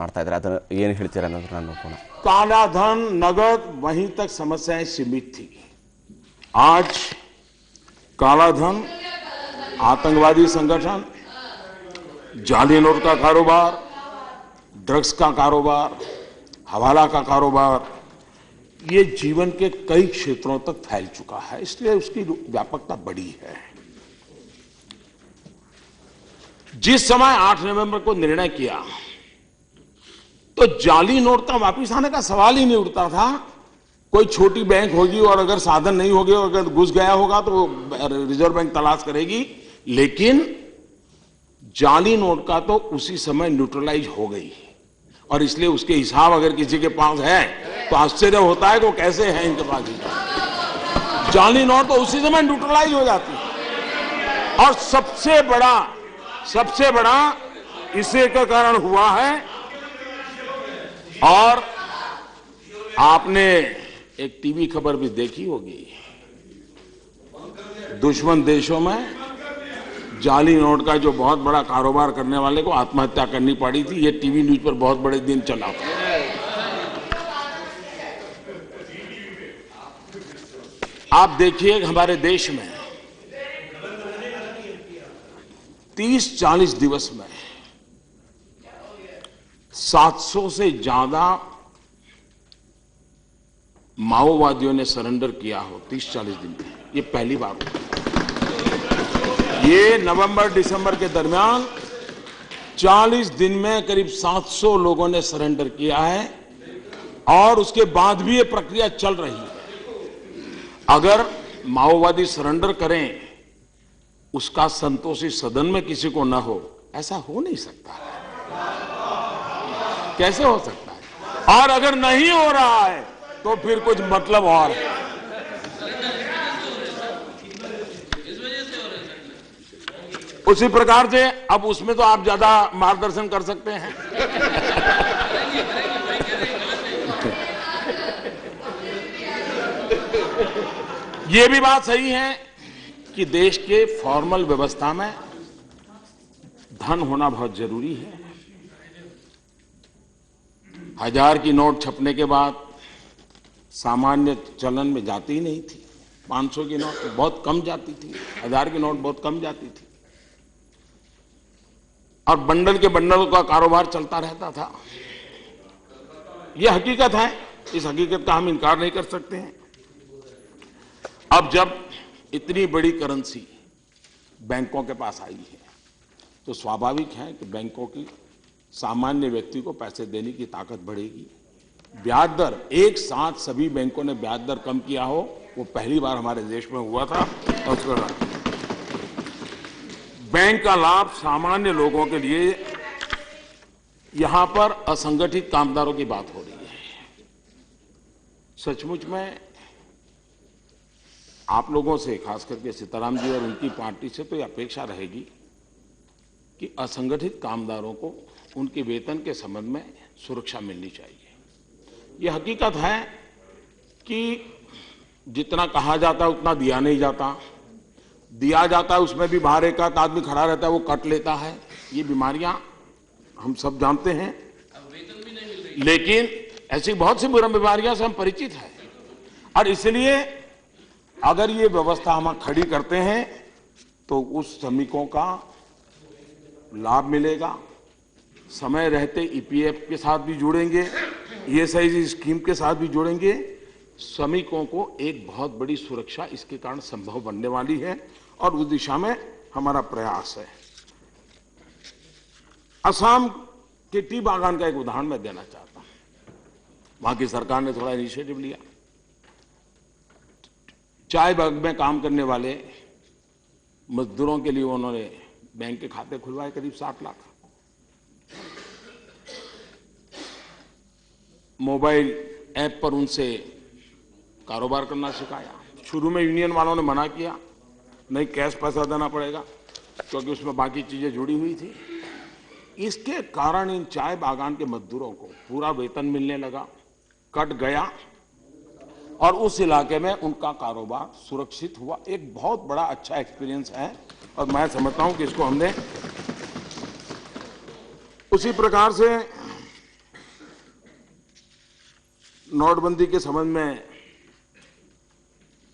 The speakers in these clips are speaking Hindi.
ಮಾಡ್ತಾ ಇದ್ದಾರೆ, ಅದನ್ನ ಏನು ಹೇಳ್ತೀರಾ ಅನ್ನೋದನ್ನ ನಾನು ನೋಡೋಣ. काला धन नगद वहीं तक समस्याएं सीमित थी. आज काला धन, आतंकवादी संगठन, जाली नोट का कारोबार, ड्रग्स का कारोबार, हवाला का कारोबार, ये जीवन के कई क्षेत्रों तक फैल चुका है, इसलिए उसकी व्यापकता बड़ी है. जिस समय 8 नवंबर को निर्णय किया तो जाली नोट का वापिस आने का सवाल ही नहीं उठता था. कोई छोटी बैंक होगी और अगर साधन नहीं होगे, अगर घुस गया होगा तो रिजर्व बैंक तलाश करेगी, लेकिन जाली नोट का तो उसी समय न्यूट्रलाइज हो गई. और इसलिए उसके हिसाब अगर किसी के पास है तो आश्चर्य होता है कि कैसे है इनके पास. जाली नोट तो उसी समय न्यूट्रलाइज हो जाती है. और सबसे बड़ा इसी का कारण हुआ है. और आपने एक टीवी खबर भी देखी होगी, दुश्मन देशों में जाली नोट का जो बहुत बड़ा कारोबार करने वाले को आत्महत्या करनी पड़ी थी. ये टीवी न्यूज पर बहुत बड़े दिन चला था. आप देखिए हमारे देश में 30-40 दिवस में 700 से ज्यादा माओवादियों ने सरेंडर किया हो 30-40 दिन में. ये पहली बार हुआ. ये नवंबर दिसंबर के दरमियान 40 दिन में करीब 700 लोगों ने सरेंडर किया है. और उसके बाद भी ये प्रक्रिया चल रही है. अगर माओवादी सरेंडर करें, उसका संतोषी सदन में किसी को न हो, ऐसा हो नहीं सकता है. कैसे हो सकता है? और अगर नहीं हो रहा है तो फिर कुछ मतलब और है. उसी प्रकार से अब उसमें तो आप ज्यादा मार्गदर्शन कर सकते हैं. ये भी बात सही है कि देश के फॉर्मल व्यवस्था में धन होना बहुत जरूरी है. 1000 की नोट छपने के बाद सामान्य चलन में जाती ही नहीं थी. 500 की नोट बहुत कम जाती थी, 1000 की नोट बहुत कम जाती थी. और बंडल के बंडल का कारोबार चलता रहता था. यह हकीकत है, इस हकीकत का हम इनकार नहीं कर सकते हैं. अब जब इतनी बड़ी करेंसी बैंकों के पास आई है तो स्वाभाविक है कि बैंकों की सामान्य व्यक्ति को पैसे देने की ताकत बढ़ेगी. ब्याज दर एक साथ सभी बैंकों ने ब्याज दर कम किया हो, वो पहली बार हमारे देश में हुआ था. और बैंक का लाभ सामान्य लोगों के लिए, यहां पर असंगठित कामगारों की बात हो रही है. सचमुच में आप लोगों से, खास करके सीताराम जी और उनकी पार्टी से तो यह अपेक्षा रहेगी कि असंगठित कामगारों को उनके वेतन के संबंध में सुरक्षा मिलनी चाहिए. यह हकीकत है कि जितना कहा जाता है उतना दिया नहीं जाता. दिया जाता है उसमें भी बाहर एक आदमी खड़ा रहता है, वो कट लेता है. ये बीमारियां हम सब जानते हैं. लेकिन ऐसी बहुत सी बुरी बीमारियां से हम परिचित हैं. और इसलिए अगर ये व्यवस्था हम खड़ी करते हैं तो उस श्रमिकों का लाभ मिलेगा. समय रहते ईपीएफ के साथ भी जुड़ेंगे, ईएसआई स्कीम के साथ भी जुड़ेंगे. श्रमिकों को एक बहुत बड़ी सुरक्षा इसके कारण संभव बनने वाली है और उस दिशा में हमारा प्रयास है. असम के टी बागान का एक उदाहरण मैं देना चाहता हूं. वहां की सरकार ने थोड़ा इनिशिएटिव लिया. चाय बाग में काम करने वाले मजदूरों के लिए उन्होंने बैंक के खाते खुलवाए, करीब 60 लाख. मोबाइल ऐप पर उनसे कारोबार करना सिखाया. शुरू में यूनियन वालों ने मना किया, नहीं कैश पैसा देना पड़ेगा, क्योंकि उसमें बाकी चीजें जुड़ी हुई थी. इसके कारण इन चाय बागान के मजदूरों को पूरा वेतन मिलने लगा, कट गया और उस इलाके में उनका कारोबार सुरक्षित हुआ. एक बहुत बड़ा अच्छा एक्सपीरियंस है और मैं समझता हूं कि इसको हमने उसी प्रकार से नोटबंदी के संबंध में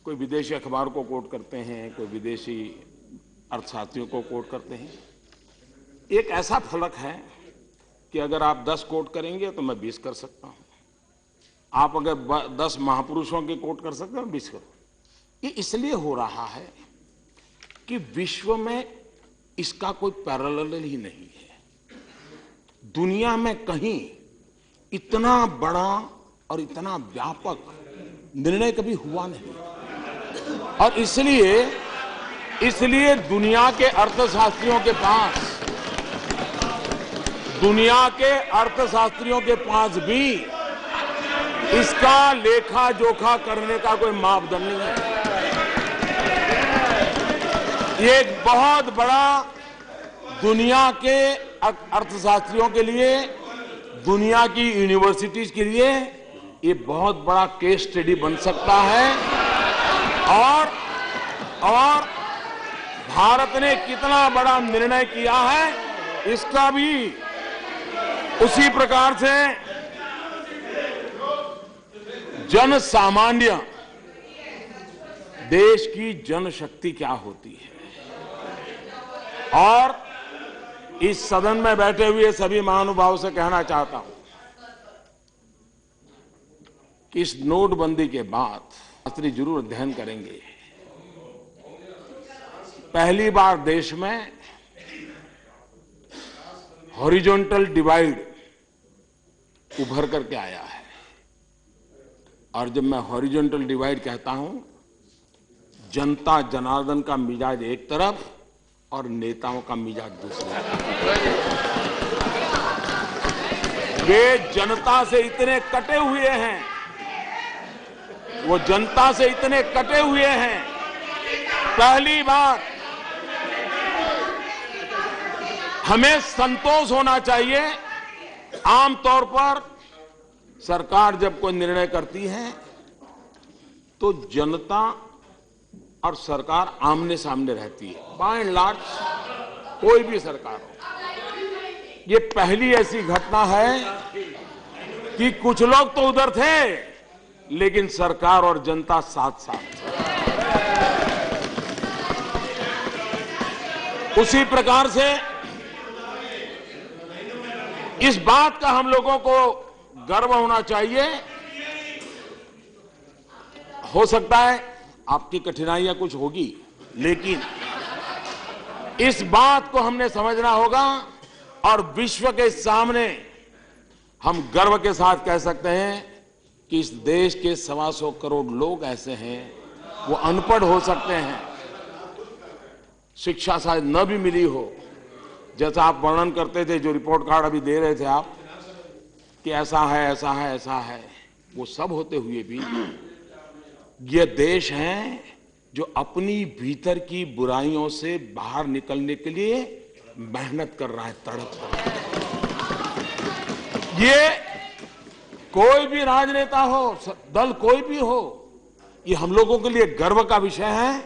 कोई विदेशी अखबार को कोट करते हैं, कोई विदेशी अर्थशास्त्रियों को कोट करते हैं। एक ऐसा फलक है कि अगर आप 10 कोट करेंगे तो मैं 20 कर सकता हूं। आप अगर 10 महापुरुषों के कोट कर सकते हैं, 20 करो। ये इसलिए हो रहा है कि विश्व में इसका कोई पैरेलल ही नहीं है। दुनिया में कहीं इतना बड़ा और इतना व्यापक निर्णय कभी हुआ नहीं, और इसलिए दुनिया के अर्थशास्त्रियों के पास भी इसका लेखा जोखा करने का कोई मापदंड नहीं है। ये एक बहुत बड़ा दुनिया के अर्थशास्त्रियों के लिए, दुनिया की यूनिवर्सिटीज के लिए ये बहुत बड़ा केस स्टडी बन सकता है। और भारत ने कितना बड़ा निर्णय किया है, इसका भी उसी प्रकार से जन सामान्य, देश की जनशक्ति क्या होती है। और इस सदन में बैठे हुए सभी महानुभावों से कहना चाहता हूं कि इस नोटबंदी के बाद शास्त्री जरूर अध्ययन करेंगे। पहली बार देश में हॉरिजॉन्टल डिवाइड उभर करके आया है। और जब मैं हॉरिजॉन्टल डिवाइड कहता हूं, जनता जनार्दन का मिजाज एक तरफ और नेताओं का मिजाज दूसरी तरफ। वे जनता से इतने कटे हुए हैं, पहली बार हमें संतोष होना चाहिए। आमतौर पर सरकार जब कोई निर्णय करती है तो जनता और सरकार आमने सामने रहती है, बाय एंड लार्ज कोई भी सरकार हो। ये पहली ऐसी घटना है कि कुछ लोग तो उधर थे लेकिन सरकार और जनता साथ साथ थे। उसी प्रकार से इस बात का हम लोगों को गर्व होना चाहिए। हो सकता है आपकी कठिनाइयां कुछ होगी, लेकिन इस बात को हमने समझना होगा और विश्व के सामने हम गर्व के साथ कह सकते हैं कि इस देश के 125 करोड़ लोग ऐसे हैं, वो अनपढ़ हो सकते हैं, शिक्षा शायद न भी मिली हो, जैसा आप वर्णन करते थे, जो रिपोर्ट कार्ड अभी दे रहे थे आप कि ऐसा है, ऐसा है, ऐसा है, वो सब होते हुए भी ये देश है जो अपनी भीतर की बुराइयों से बाहर निकलने के लिए मेहनत कर रहा है, तड़प रहा है। ये कोई भी राजनेता हो, दल कोई भी हो, ये हम लोगों के लिए गर्व का विषय है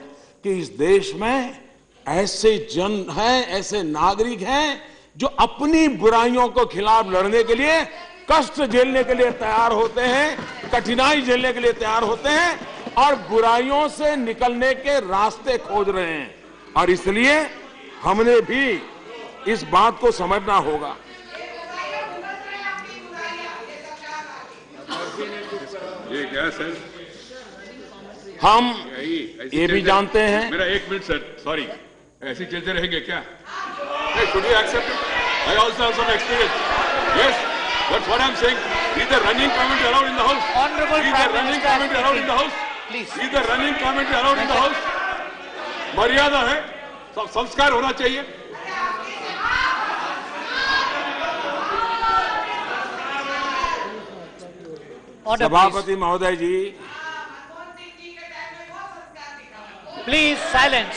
कि इस देश में ऐसे जन हैं, ऐसे नागरिक हैं जो अपनी बुराइयों को खिलाफ लड़ने के लिए, कष्ट झेलने के लिए तैयार होते हैं, कठिनाई झेलने के लिए तैयार होते हैं और बुराइयों से निकलने के रास्ते खोज रहे हैं। और इसलिए हमने भी इस बात को समझना होगा। ये क्या सर? हम ये भी जानते हैं। मेरा 1 मिनट सर, सॉरी, ऐसे चलते रहेंगे क्या? Should we accept it? I also have some experience. Yes, that's what I'm saying. Is the running comment allowed in the house? Honorable Is the Prime running Minister, comment allowed in the house? Please. Is the running comment allowed in the house? मर्यादा है, सब संस्कार होना चाहिए। Order, सभापति महोदय जी, please silence.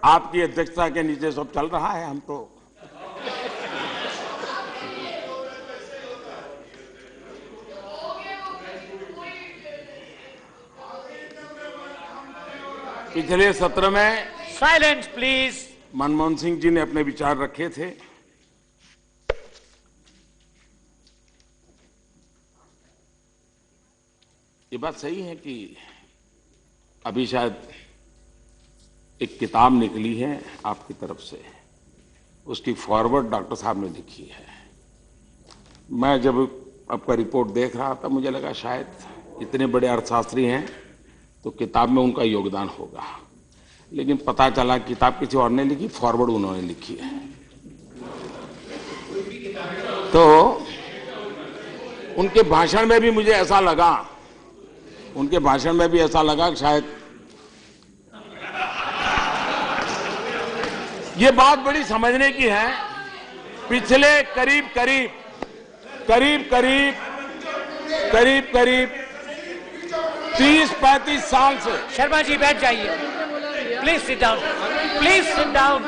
आपकी अध्यक्षता के नीचे सब चल रहा है। हम तो पिछले सत्र में Silence, please. मनमोहन सिंह जी ने अपने विचार रखे थे। ये बात सही है कि अभी शायद एक किताब निकली है आपकी तरफ से, उसकी फॉरवर्ड डॉक्टर साहब ने लिखी है। मैं जब आपका रिपोर्ट देख रहा था मुझे लगा शायद इतने बड़े अर्थशास्त्री हैं तो किताब में उनका योगदान होगा, लेकिन पता चला किताब किसी और ने लिखी, फॉरवर्ड उन्होंने लिखी है। तो उनके भाषण में भी मुझे ऐसा लगा, कि शायद ये बात बड़ी समझने की है। पिछले करीब 30-35 साल से। शर्मा जी बैठ जाइए, please sit down, please sit down,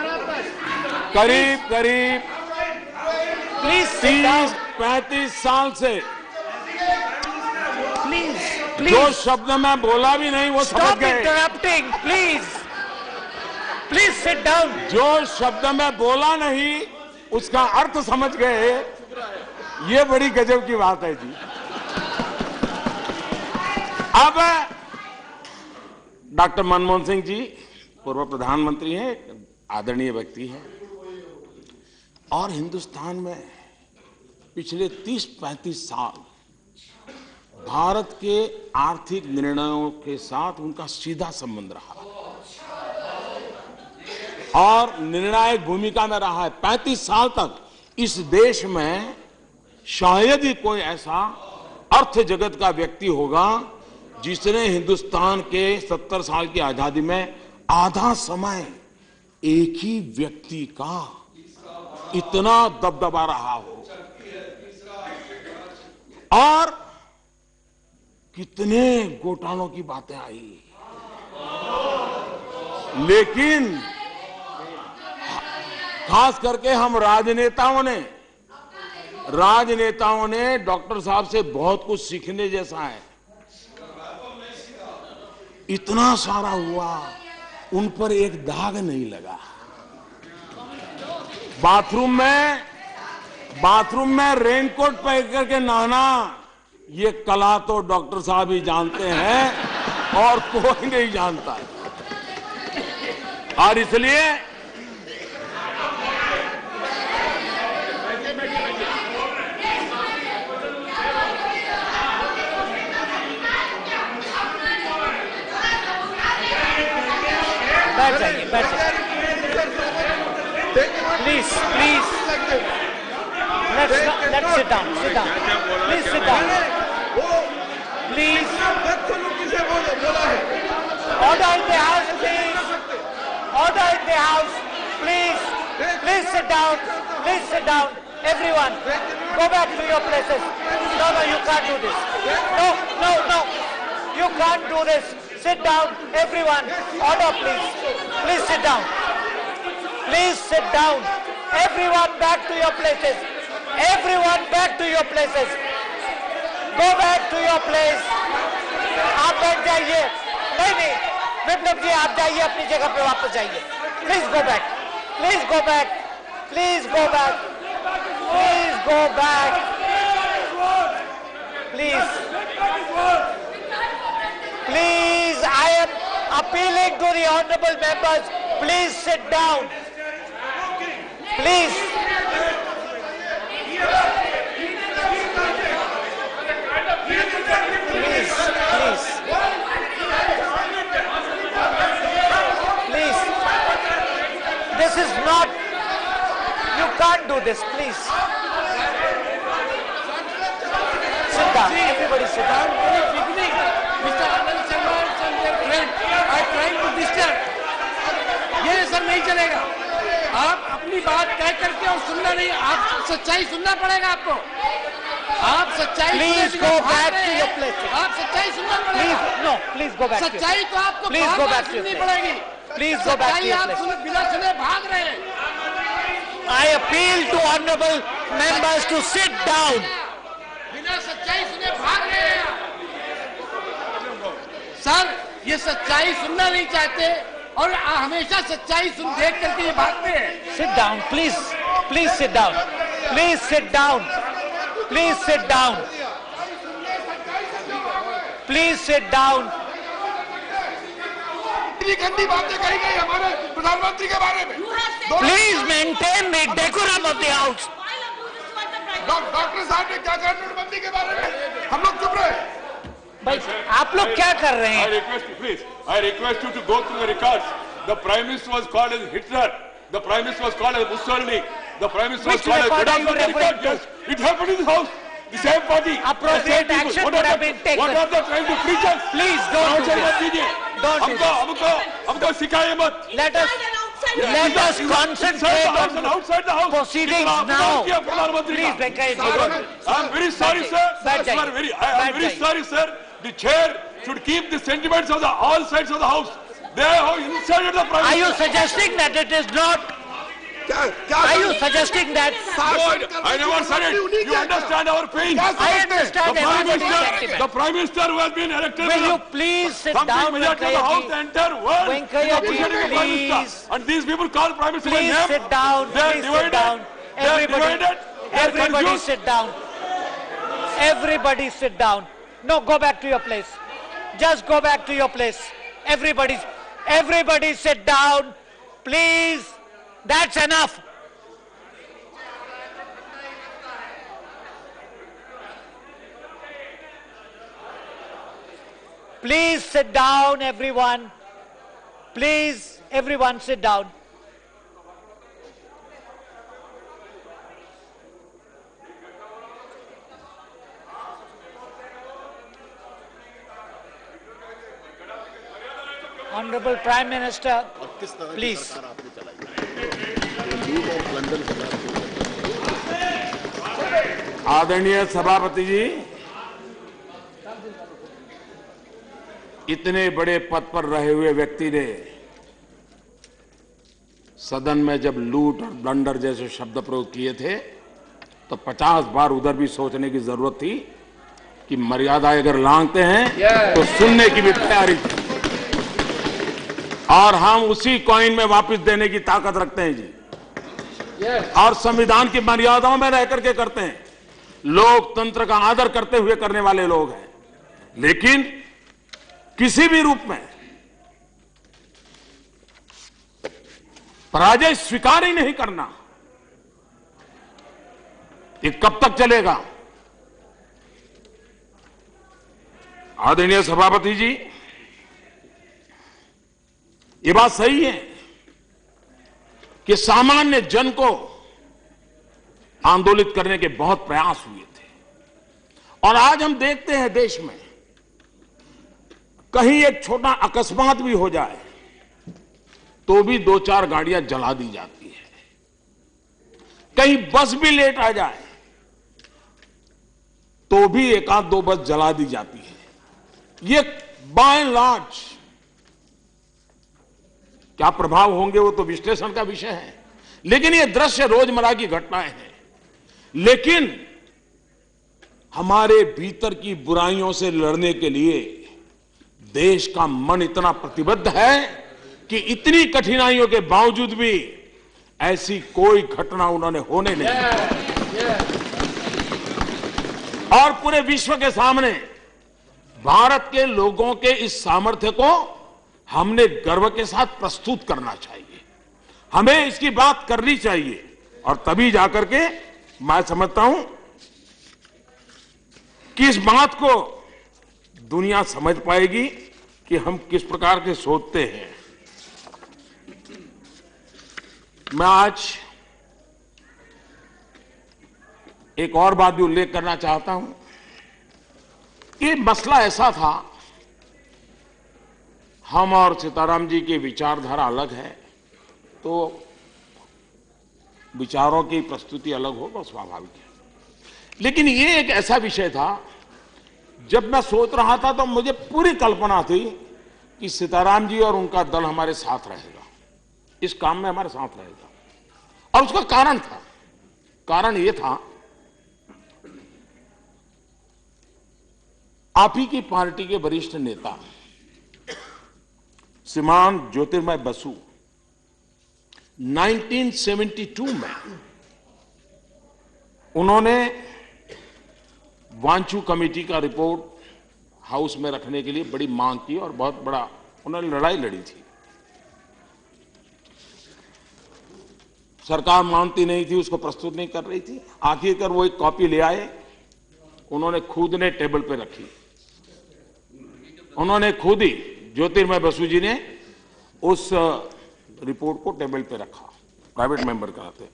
करीब प्लीज सिट डाउन, 30-35 साल से प्लीज जो शब्द मैं बोला भी नहीं वो समझ स्टॉप गए। Interrupting, please sit down. जो शब्द मैं बोला नहीं उसका अर्थ समझ गए, ये बड़ी गजब की बात है जी। अब डॉक्टर मनमोहन सिंह जी पूर्व प्रधानमंत्री हैं, आदरणीय व्यक्ति हैं, और हिंदुस्तान में पिछले 30-35 साल भारत के आर्थिक निर्णयों के साथ उनका सीधा संबंध रहा और निर्णायक भूमिका में रहा है। 35 साल तक इस देश में शायद ही कोई ऐसा अर्थ जगत का व्यक्ति होगा जिसने हिंदुस्तान के 70 साल की आजादी में आधा समय एक ही व्यक्ति का इतना दबदबा रहा हो। और कितने घोटालों की बातें आई, लेकिन खास करके हम राजनेताओं ने डॉक्टर साहब से बहुत कुछ सीखने जैसा है। इतना सारा हुआ, उन पर एक दाग नहीं लगा। बाथरूम में रेनकोट पहन करके नहाना, ये कला तो डॉक्टर साहब ही जानते हैं और कोई नहीं जानता है। और इसलिए बैठ जाइए, please let's sit down, please sit down, please order in the house, please sit down, everyone go back to your places. No, you can't do this. No, you can't do this. Sit down, everyone. Order, please sit down, everyone back to your places. Go back to your place. आप बैठ जाइए। नहीं, विप्लव जी आप जाइए, अपनी जगह पे वापस जाइए। Please go back. Please, I am appealing to the honorable members. Please sit down. Please. This is not, you can't do this, please. Sit down, everybody sit down. Mr. Anand Sharma and their friend are trying to disturb. ये सब नहीं चलेगा। आप अपनी बात तय करके और सुनना नहीं, आप सच्चाई सुनना पड़ेगा आपको। आप सच्चाई Please go back to your place. आप सच्चाई सुनना पड़ेगा। Please go back. सच्चाई तो आपको Please go back to your सुननी place. पड़ेगी। Please go back to your आप place. बिना सुने भाग रहे हैं। I appeal to honorable members to sit down. बिना सच्चाई सुने भाग रहे हैं। सर, ये सच्चाई सुनना नहीं चाहते और हमेशा सच्चाई सुन देख करके ये भागते हैं। Sit down, please sit down. Please sit down. इतनी गंदी बातें कही गई हमारे प्रधानमंत्री के बारे में। Please maintain the decorum of the house. Doctor साहब ने क्या कहा नोटबंदी के बारे में? हम लोग चुप रहे। भाई आप लोग क्या कर रहे हैं? I request you to go through the records. The Prime Minister was called as Hitler. The Prime Minister was called as Mussolini. The Prime Minister was Which called as record are you Gaddafi. referring to? Yes, it happened in the House. The same party. Appropriate the same action people. would have been taken. What are they trying to preach us? Please don't do मत this. कीजिए। Don't do हमको सिखाइए मत। Let us concentrate on outside the house. proceedings कितना now. अपमान किया प्रधानमंत्री Please, का। Venkaiah ji, don't. I am very sorry, sir. Bad I am time. very Bad sorry, sir. The chair should keep the sentiments of all sides of the house. They have insulted the Prime Are you Minister. suggesting that it is not? Are you suggesting that? No, I never said it. You understand our pain. I understand everybody's The sentiment. Prime Minister who has been elected. Will you please sit something down, majority of the Venkaiah house, ji? the entire world. Venkaiah ji, appreciating the Prime Minister. please. And these people call Prime Minister by Please name. sit down. They are Please sit divided. down. They are Everybody, divided. They are everybody confused. sit down. Everybody sit down. No, go back to your place. Just go back to your place. Everybody sit down. Please. That's enough. Please sit down, everyone. Please, everyone sit down. Honorable Prime Minister, please. आदरणीय सभापति जी, इतने बड़े पद पर रहे हुए व्यक्ति ने सदन में जब लूट और ब्लंडर जैसे शब्द प्रयोग किए थे तो 50 बार उधर भी सोचने की जरूरत थी कि मर्यादा अगर लांघते हैं तो सुनने की भी तैयारी थी। और हम उसी कॉइन में वापस देने की ताकत रखते हैं जी। और संविधान की मर्यादाओं में रह करके करते हैं। लोकतंत्र का आदर करते हुए करने वाले लोग हैं। लेकिन किसी भी रूप में पराजय स्वीकार ही नहीं करना, ये कब तक चलेगा? आदरणीय सभापति जी, ये बात सही है कि सामान्य जन को आंदोलित करने के बहुत प्रयास हुए थे। और आज हम देखते हैं देश में कहीं एक छोटा अकस्मात भी हो जाए तो भी 2-4 गाड़ियां जला दी जाती है। कहीं बस भी लेट आ जाए तो भी 1-2 बस जला दी जाती है। ये बाय एंड लार्ज क्या प्रभाव होंगे वो तो विश्लेषण का विषय है, लेकिन ये दृश्य रोजमर्रा की घटनाएं हैं। लेकिन हमारे भीतर की बुराइयों से लड़ने के लिए देश का मन इतना प्रतिबद्ध है कि इतनी कठिनाइयों के बावजूद भी ऐसी कोई घटना उन्होंने होने नहीं दी। और पूरे विश्व के सामने भारत के लोगों के इस सामर्थ्य को हमने गर्व के साथ प्रस्तुत करना चाहिए। हमें इसकी बात करनी चाहिए और तभी जाकर के मैं समझता हूं कि इस बात को दुनिया समझ पाएगी कि हम किस प्रकार के सोचते हैं। मैं आज एक और बात भी उल्लेख करना चाहता हूं। ये मसला ऐसा था, हम और सीताराम जी की विचारधारा अलग है तो विचारों की प्रस्तुति अलग होगा, स्वाभाविक है। लेकिन ये एक ऐसा विषय था, जब मैं सोच रहा था तो मुझे पूरी कल्पना थी कि सीताराम जी और उनका दल हमारे साथ रहेगा, इस काम में हमारे साथ रहेगा। और उसका कारण था, कारण ये था आप ही की पार्टी के वरिष्ठ नेता श्रीमान ज्योतिर्मय बसु 1972 में उन्होंने वांचू कमेटी का रिपोर्ट हाउस में रखने के लिए बड़ी मांग की और बहुत बड़ा उन्होंने लड़ाई लड़ी थी। सरकार मानती नहीं थी, उसको प्रस्तुत नहीं कर रही थी। आखिरकार वो एक कॉपी ले आए, उन्होंने खुद ने टेबल पे रखी। उन्होंने खुद ही, ज्योतिर्मय बसु जी ने उस रिपोर्ट को टेबल पे रखा, प्राइवेट मेंबर कराते।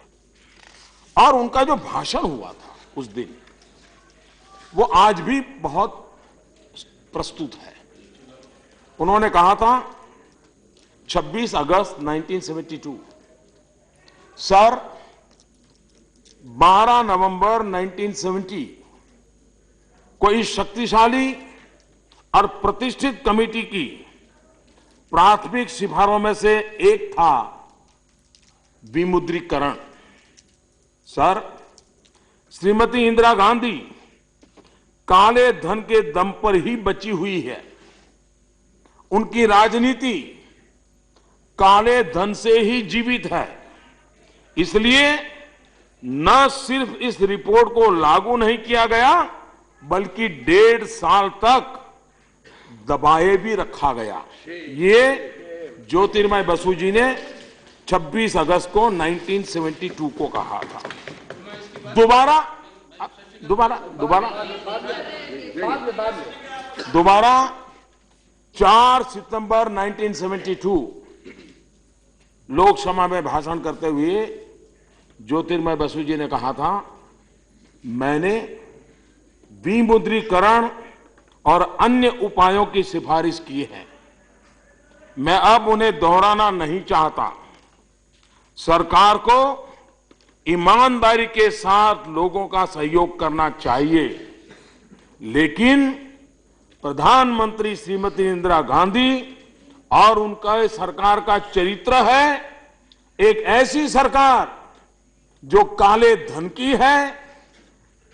और उनका जो भाषण हुआ था उस दिन, वो आज भी बहुत प्रस्तुत है। उन्होंने कहा था 26 अगस्त 1972, सर 12 नवंबर 1970 को इस शक्तिशाली और प्रतिष्ठित कमेटी की प्राथमिक सिफारों में से एक था विमुद्रीकरण। सर, श्रीमती इंदिरा गांधी काले धन के दम पर ही बची हुई है। उनकी राजनीति काले धन से ही जीवित है। इसलिए न सिर्फ इस रिपोर्ट को लागू नहीं किया गया, बल्कि 1.5 साल तक दबाए भी रखा गया। ये ज्योतिर्मय बसु जी ने 26 अगस्त को 1972 को कहा था। दोबारा 4 सितंबर 1972 लोकसभा में भाषण करते हुए ज्योतिर्मय बसु जी ने कहा था, मैंने विमुद्रीकरण और अन्य उपायों की सिफारिश की है। मैं अब उन्हें दोहराना नहीं चाहता। सरकार को ईमानदारी के साथ लोगों का सहयोग करना चाहिए, लेकिन प्रधानमंत्री श्रीमती इंदिरा गांधी और उनका सरकार का चरित्र है एक ऐसी सरकार जो काले धन की है,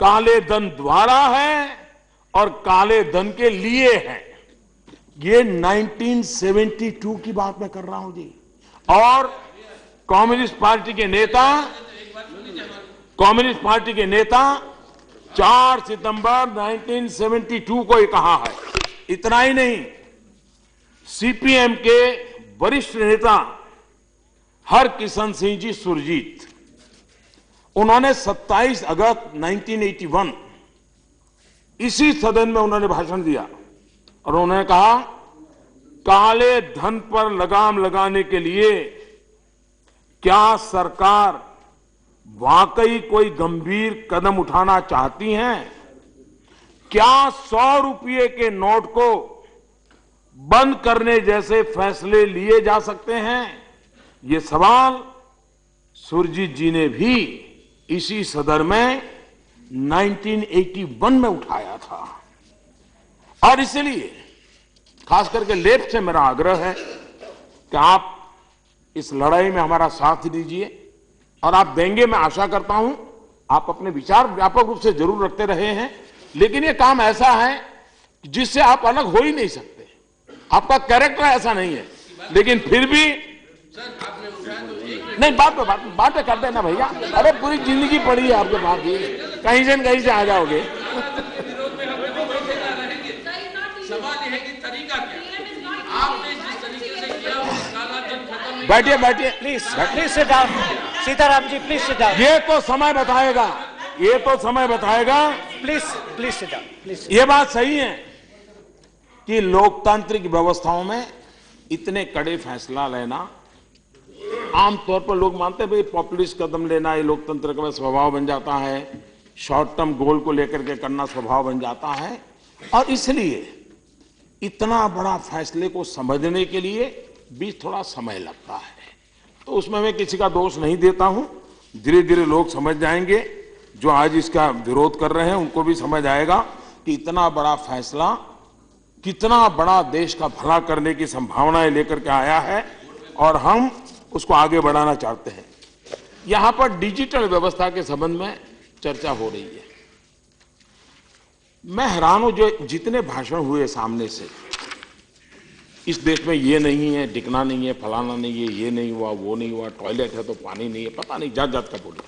काले धन द्वारा है और काले धन के लिए है। ये 1972 की बात मैं कर रहा हूं जी। और कम्युनिस्ट पार्टी के नेता 4 सितंबर 1972 को ही कहा है। इतना ही नहीं, सीपीएम के वरिष्ठ नेता हरकिशन सिंह जी सुरजीत, उन्होंने 27 अगस्त 1981 इसी सदन में उन्होंने भाषण दिया और उन्होंने कहा, काले धन पर लगाम लगाने के लिए क्या सरकार वाकई कोई गंभीर कदम उठाना चाहती हैं? क्या 100 रुपये के नोट को बंद करने जैसे फैसले लिए जा सकते हैं? ये सवाल सुरजीत जी ने भी इसी सदन में 1981 में उठाया था। और इसलिए खास करके लेफ्ट से मेरा आग्रह है कि आप इस लड़ाई में हमारा साथ दीजिए, और आप देंगे, मैं आशा करता हूं। आप अपने विचार व्यापक रूप से जरूर रखते रहे हैं, लेकिन ये काम ऐसा है जिससे आप अलग हो ही नहीं सकते। आपका कैरेक्टर ऐसा नहीं है, लेकिन फिर भी नहीं, बात पे कर देना भैया। अरे पूरी जिंदगी पड़ी है आपके पास, भी कहीं से न कहीं से आ जाओगे। बैठिए बैठिए, please sit down. Sitaram ji please sit down. ये तो समय बताएगा, ये तो समय बताएगा। Please sit down, please. ये बात सही है कि लोकतांत्रिक व्यवस्थाओं में इतने कड़े फैसला लेना आमतौर पर लोग मानते हैं भाई पॉपुलिस्ट कदम लेना ये लोकतंत्र का स्वभाव बन जाता है, शॉर्ट टर्म गोल को लेकर के करना स्वभाव बन जाता है। और इसलिए इतना बड़ा फैसले को समझने के लिए भी थोड़ा समय लगता है। तो उसमें मैं किसी का दोष नहीं देता हूं। धीरे धीरे लोग समझ जाएंगे, जो आज इसका विरोध कर रहे हैं उनको भी समझ आएगा कि इतना बड़ा फैसला कितना बड़ा देश का भला करने की संभावनाएं लेकर के आया है और हम उसको आगे बढ़ाना चाहते हैं। यहां पर डिजिटल व्यवस्था के संबंध में चर्चा हो रही है। मैं हैरान हूं, जो जितने भाषण हुए सामने से, इस देश में ये नहीं है, टिकना नहीं है, फलाना नहीं है, ये नहीं हुआ, वो नहीं हुआ, टॉयलेट है तो पानी नहीं है, पता नहीं जात जात का बोले।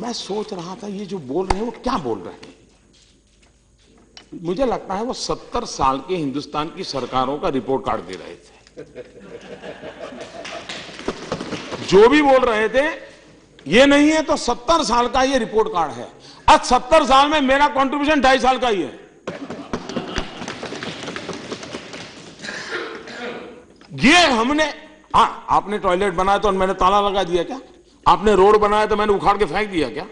मैं सोच रहा था ये जो बोल रहे हैं वो क्या बोल रहे हैं। मुझे लगता है वो 70 साल के हिंदुस्तान की सरकारों का रिपोर्ट कार्ड दे रहे थे। जो भी बोल रहे थे ये नहीं है तो 70 साल का ये रिपोर्ट कार्ड है। आज 70 साल में मेरा कंट्रीब्यूशन 2.5 साल का ही है। ये हमने, हाँ, आपने टॉयलेट बनाया तो मैंने ताला लगा दिया क्या? आपने रोड बनाया तो मैंने उखाड़ के फेंक दिया क्या?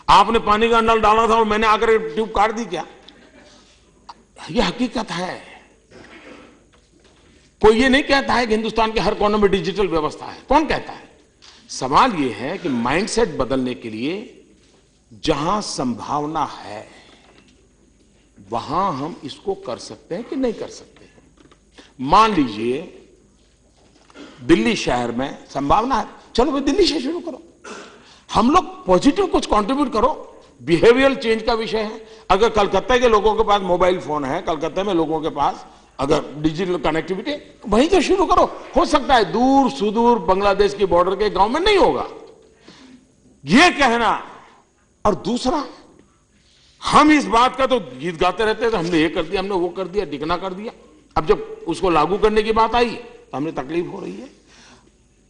आपने पानी का नल डाला था और मैंने आकर ट्यूब काट दी क्या? ये हकीकत है। कोई ये नहीं कहता है कि हिंदुस्तान के हर कोने में डिजिटल व्यवस्था है। कौन कहता है? सवाल ये है कि माइंडसेट बदलने के लिए जहां संभावना है वहां हम इसको कर सकते हैं कि नहीं कर सकते। मान लीजिए दिल्ली शहर में संभावना है, चलो भाई दिल्ली से शुरू करो। हम लोग पॉजिटिव कुछ कंट्रीब्यूट करो। बिहेवियरल चेंज का विषय है। अगर कलकत्ता के लोगों के पास मोबाइल फोन है, कलकत्ता में लोगों के पास अगर डिजिटल कनेक्टिविटी, वहीं तो शुरू करो। हो सकता है दूर सुदूर बांग्लादेश की बॉर्डर के गांव में नहीं होगा, यह कहना। और दूसरा, हम इस बात का तो गीत गाते रहते हैं, तो हमने ये कर दिया, हमने वो कर दिया, डिकना कर दिया। अब जब उसको लागू करने की बात आई तो हमें तकलीफ हो रही है।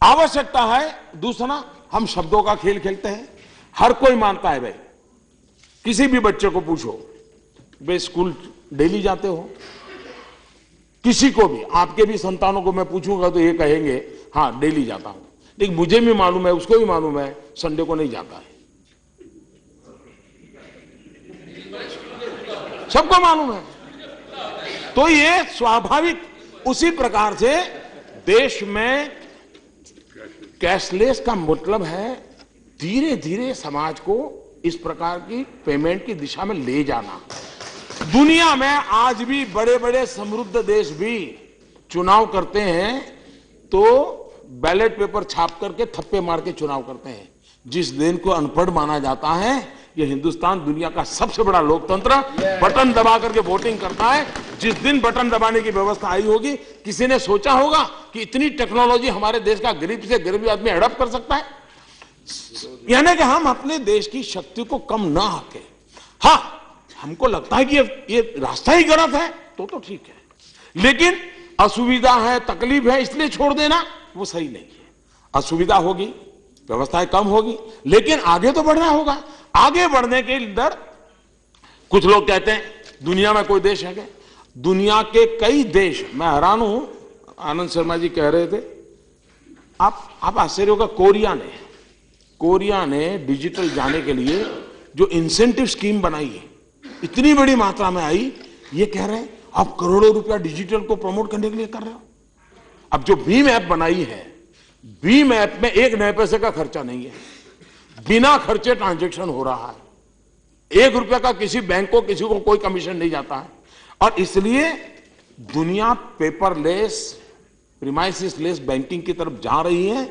आवश्यकता है। दूसरा, हम शब्दों का खेल खेलते हैं। हर कोई मानता है भाई, किसी भी बच्चे को पूछो, वे स्कूल डेली जाते हो? किसी को भी, आपके भी संतानों को मैं पूछूंगा तो ये कहेंगे हाँ डेली जाता हूं। लेकिन मुझे भी मालूम है, उसको भी मालूम है, संडे को नहीं जाता है। सबको मालूम है। तो ये स्वाभाविक, उसी प्रकार से देश में कैशलेस का मतलब है धीरे धीरे समाज को इस प्रकार की पेमेंट की दिशा में ले जाना। दुनिया में आज भी बड़े बड़े समृद्ध देश भी चुनाव करते हैं तो बैलेट पेपर छाप करके थप्पे मार के चुनाव करते हैं। जिस दिन को अनपढ़ माना जाता है, यह हिंदुस्तान दुनिया का सबसे बड़ा लोकतंत्र, बटन दबा करके वोटिंग करता है। जिस दिन बटन दबाने की व्यवस्था आई होगी, किसी ने सोचा होगा कि इतनी टेक्नोलॉजी हमारे देश का गरीब से गरीब आदमी हड़प कर सकता है? यानी कि हम अपने देश की शक्ति को कम ना आके, हाँ हमको लगता है कि ये रास्ता ही गलत है तो ठीक है, लेकिन असुविधा है, तकलीफ है, इसलिए छोड़ देना वो सही नहीं है। असुविधा होगी, व्यवस्थाएं कम होगी, लेकिन आगे तो बढ़ना होगा। आगे बढ़ने के अंदर कुछ लोग कहते हैं दुनिया में कोई देश है क्या? दुनिया के कई देश, मैं हैरान हूं, आनंद शर्मा जी कह रहे थे, आप आश्चर्य होगा, कोरिया ने डिजिटल जाने के लिए जो इंसेंटिव स्कीम बनाई है, इतनी बड़ी मात्रा में आई, ये कह रहे हैं आप करोड़ों रुपया डिजिटल को प्रमोट करने के लिए कर रहे हो। अब जो भीम ऐप बनाई है, भीम ऐप में एक नए पैसे का खर्चा नहीं है, बिना खर्चे ट्रांजैक्शन हो रहा है। 1 रुपया का किसी बैंक को, किसी को कोई कमीशन नहीं जाता है। और इसलिए दुनिया पेपरलेस, प्रीमाइसिस लेस बैंकिंग की तरफ जा रही है।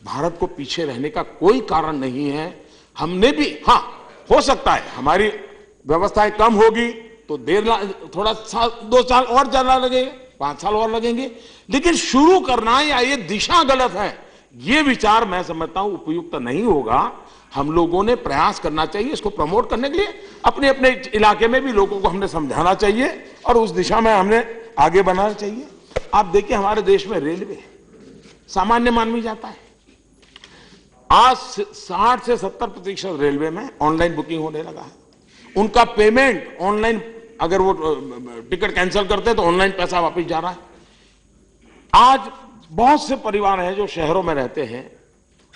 भारत को पीछे रहने का कोई कारण नहीं है। हमने भी, हाँ हो सकता है हमारी व्यवस्थाएं कम होगी तो थोड़ा 2 साल और ज्यादा लगेगा, 5 साल और लगेंगे, लेकिन शुरू करना या ये दिशा गलत है, ये विचार मैं समझता हूं उपयुक्त नहीं होगा। हम लोगों ने प्रयास करना चाहिए इसको प्रमोट करने के लिए। अपने अपने इलाके में भी लोगों को हमने समझाना चाहिए और उस दिशा में हमने आगे बढ़ाना चाहिए। आप देखिए हमारे देश में रेलवे, सामान्य मानवी जाता है, आज 60 से 70% रेलवे में ऑनलाइन बुकिंग होने लगा है। उनका पेमेंट ऑनलाइन, अगर वो टिकट कैंसिल करते हैं तो ऑनलाइन पैसा वापस जा रहा है। आज बहुत से परिवार हैं जो शहरों में रहते हैं,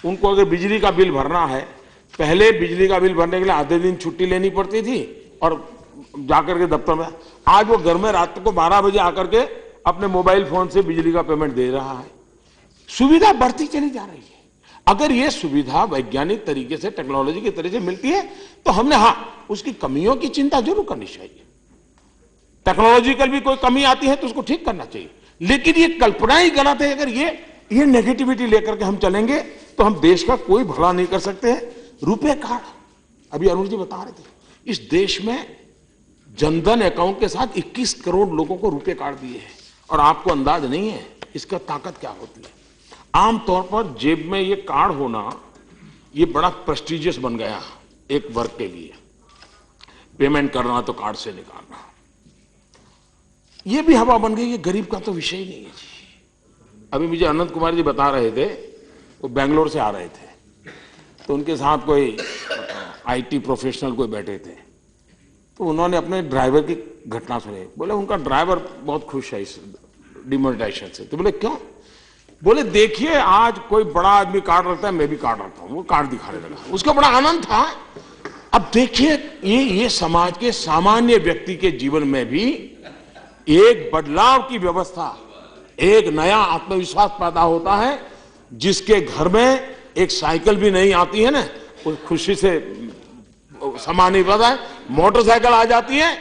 उनको अगर बिजली का बिल भरना है, पहले बिजली का बिल भरने के लिए आधे दिन छुट्टी लेनी पड़ती थी और जाकर के दफ्तर में, आज वो घर में रात को 12 बजे आकर के अपने मोबाइल फोन से बिजली का पेमेंट दे रहा है। सुविधा बढ़ती चली जा रही है। अगर ये सुविधा वैज्ञानिक तरीके से, टेक्नोलॉजी के तरीके से मिलती है तो हमने, हाँ, उसकी कमियों की चिंता जरूर करनी चाहिए। टेक्नोलॉजिकल भी कोई कमी आती है तो उसको ठीक करना चाहिए, लेकिन ये कल्पना ही गलत है। अगर ये नेगेटिविटी लेकर के हम चलेंगे तो हम देश का कोई भला नहीं कर सकते हैं। रुपए कार्ड, अभी अरुण जी बता रहे थे, इस देश में जनधन अकाउंट के साथ 21 करोड़ लोगों को रुपए कार्ड दिए हैं और आपको अंदाज नहीं है इसका ताकत क्या होती है। आमतौर पर जेब में ये कार्ड होना ये बड़ा प्रेस्टिजियस बन गया एक वर्ग के लिए। पेमेंट करना तो कार्ड से निकालना, ये भी हवा बन गई। ये गरीब का तो विषय ही नहीं है जी। अभी मुझे अनंत कुमार जी बता रहे थे, वो बेंगलोर से आ रहे थे, तो उनके साथ कोई आईटी प्रोफेशनल कोई बैठे थे, तो उन्होंने अपने ड्राइवर की घटना सुनी। बोले उनका ड्राइवर बहुत खुश है इस डिमोनेटाइजेशन से। तो बोले क्यों? बोले देखिए आज कोई बड़ा आदमी कार्ड रखता है, मैं भी कार्ड रखता हूं। वो कार्ड दिखाने लगा, उसका बड़ा आनंद था। अब देखिए ये समाज के सामान्य व्यक्ति के जीवन में भी एक बदलाव की व्यवस्था, एक नया आत्मविश्वास पैदा होता है। जिसके घर में एक साइकिल भी नहीं आती है ना, उस खुशी से समा नहीं पाता है। मोटरसाइकिल आ जाती है,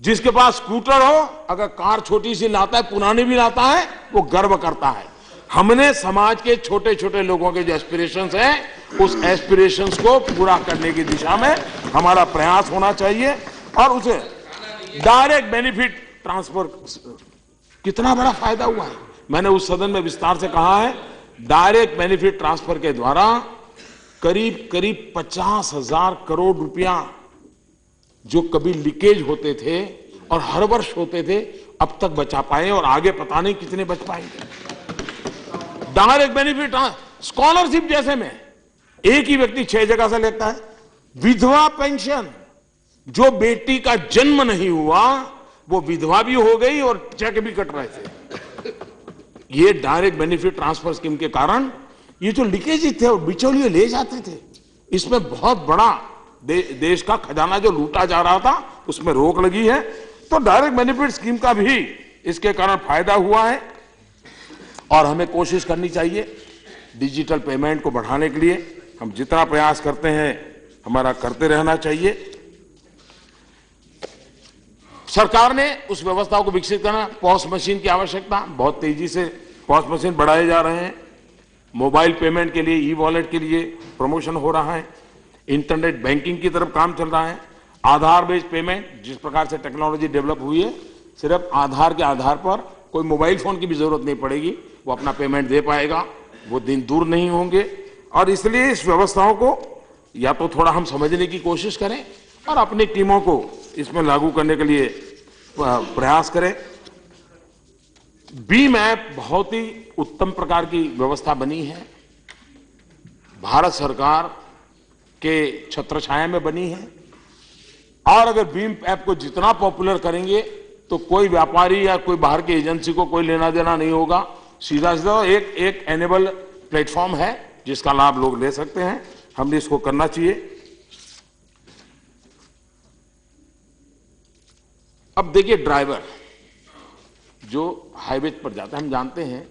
जिसके पास स्कूटर हो, अगर कार छोटी सी लाता है, पुरानी भी लाता है, वो गर्व करता है। हमने समाज के छोटे छोटे लोगों के जो एस्पिरेशंस हैं, उस एस्पिरेशंस को पूरा करने की दिशा में हमारा प्रयास होना चाहिए। और उसे डायरेक्ट बेनिफिट ट्रांसफर, कितना बड़ा फायदा हुआ है। मैंने उस सदन में विस्तार से कहा है, डायरेक्ट बेनिफिट ट्रांसफर के द्वारा करीब करीब 50,000 करोड़ रुपया जो कभी लीकेज होते थे और हर वर्ष होते थे, अब तक बचा पाए, और आगे पता नहीं कितने बच पाएंगे। डायरेक्ट बेनिफिट स्कॉलरशिप जैसे में एक ही व्यक्ति 6 जगह से लेता है। विधवा पेंशन, जो बेटी का जन्म नहीं हुआ वो विधवा भी हो गई और चेक भी कट रहे थे। ये डायरेक्ट बेनिफिट ट्रांसफर स्कीम के कारण ये जो लीकेज थे और बिचौलिए ले जाते थे, इसमें बहुत बड़ा देश का खजाना जो लूटा जा रहा था उसमें रोक लगी है। तो डायरेक्ट बेनिफिट स्कीम का भी इसके कारण फायदा हुआ है। और हमें कोशिश करनी चाहिए डिजिटल पेमेंट को बढ़ाने के लिए। हम जितना प्रयास करते हैं हमारा करते रहना चाहिए। सरकार ने उस व्यवस्था को विकसित करना, पॉस मशीन की आवश्यकता, बहुत तेजी से पॉस मशीन बढ़ाए जा रहे हैं। मोबाइल पेमेंट के लिए, ई वॉलेट के लिए प्रमोशन हो रहा है। इंटरनेट बैंकिंग की तरफ काम चल रहा है। आधार बेस्ड पेमेंट, जिस प्रकार से टेक्नोलॉजी डेवलप हुई है, सिर्फ आधार के आधार पर कोई मोबाइल फोन की भी जरूरत नहीं पड़ेगी, वो अपना पेमेंट दे पाएगा। वो दिन दूर नहीं होंगे। और इसलिए इस व्यवस्थाओं को या तो थोड़ा हम समझने की कोशिश करें और अपनी टीमों को इसमें लागू करने के लिए प्रयास करें। बीम ऐप बहुत ही उत्तम प्रकार की व्यवस्था बनी है, भारत सरकार के छत्रछाया में बनी है। और अगर भीम ऐप को जितना पॉपुलर करेंगे तो कोई व्यापारी या कोई बाहर की एजेंसी को कोई लेना देना नहीं होगा। सीधा सीधा एक एनेबल प्लेटफॉर्म है जिसका लाभ लोग ले सकते हैं। हमने इसको करना चाहिए। अब देखिए, ड्राइवर जो हाईवे पर जाता है, हम जानते हैं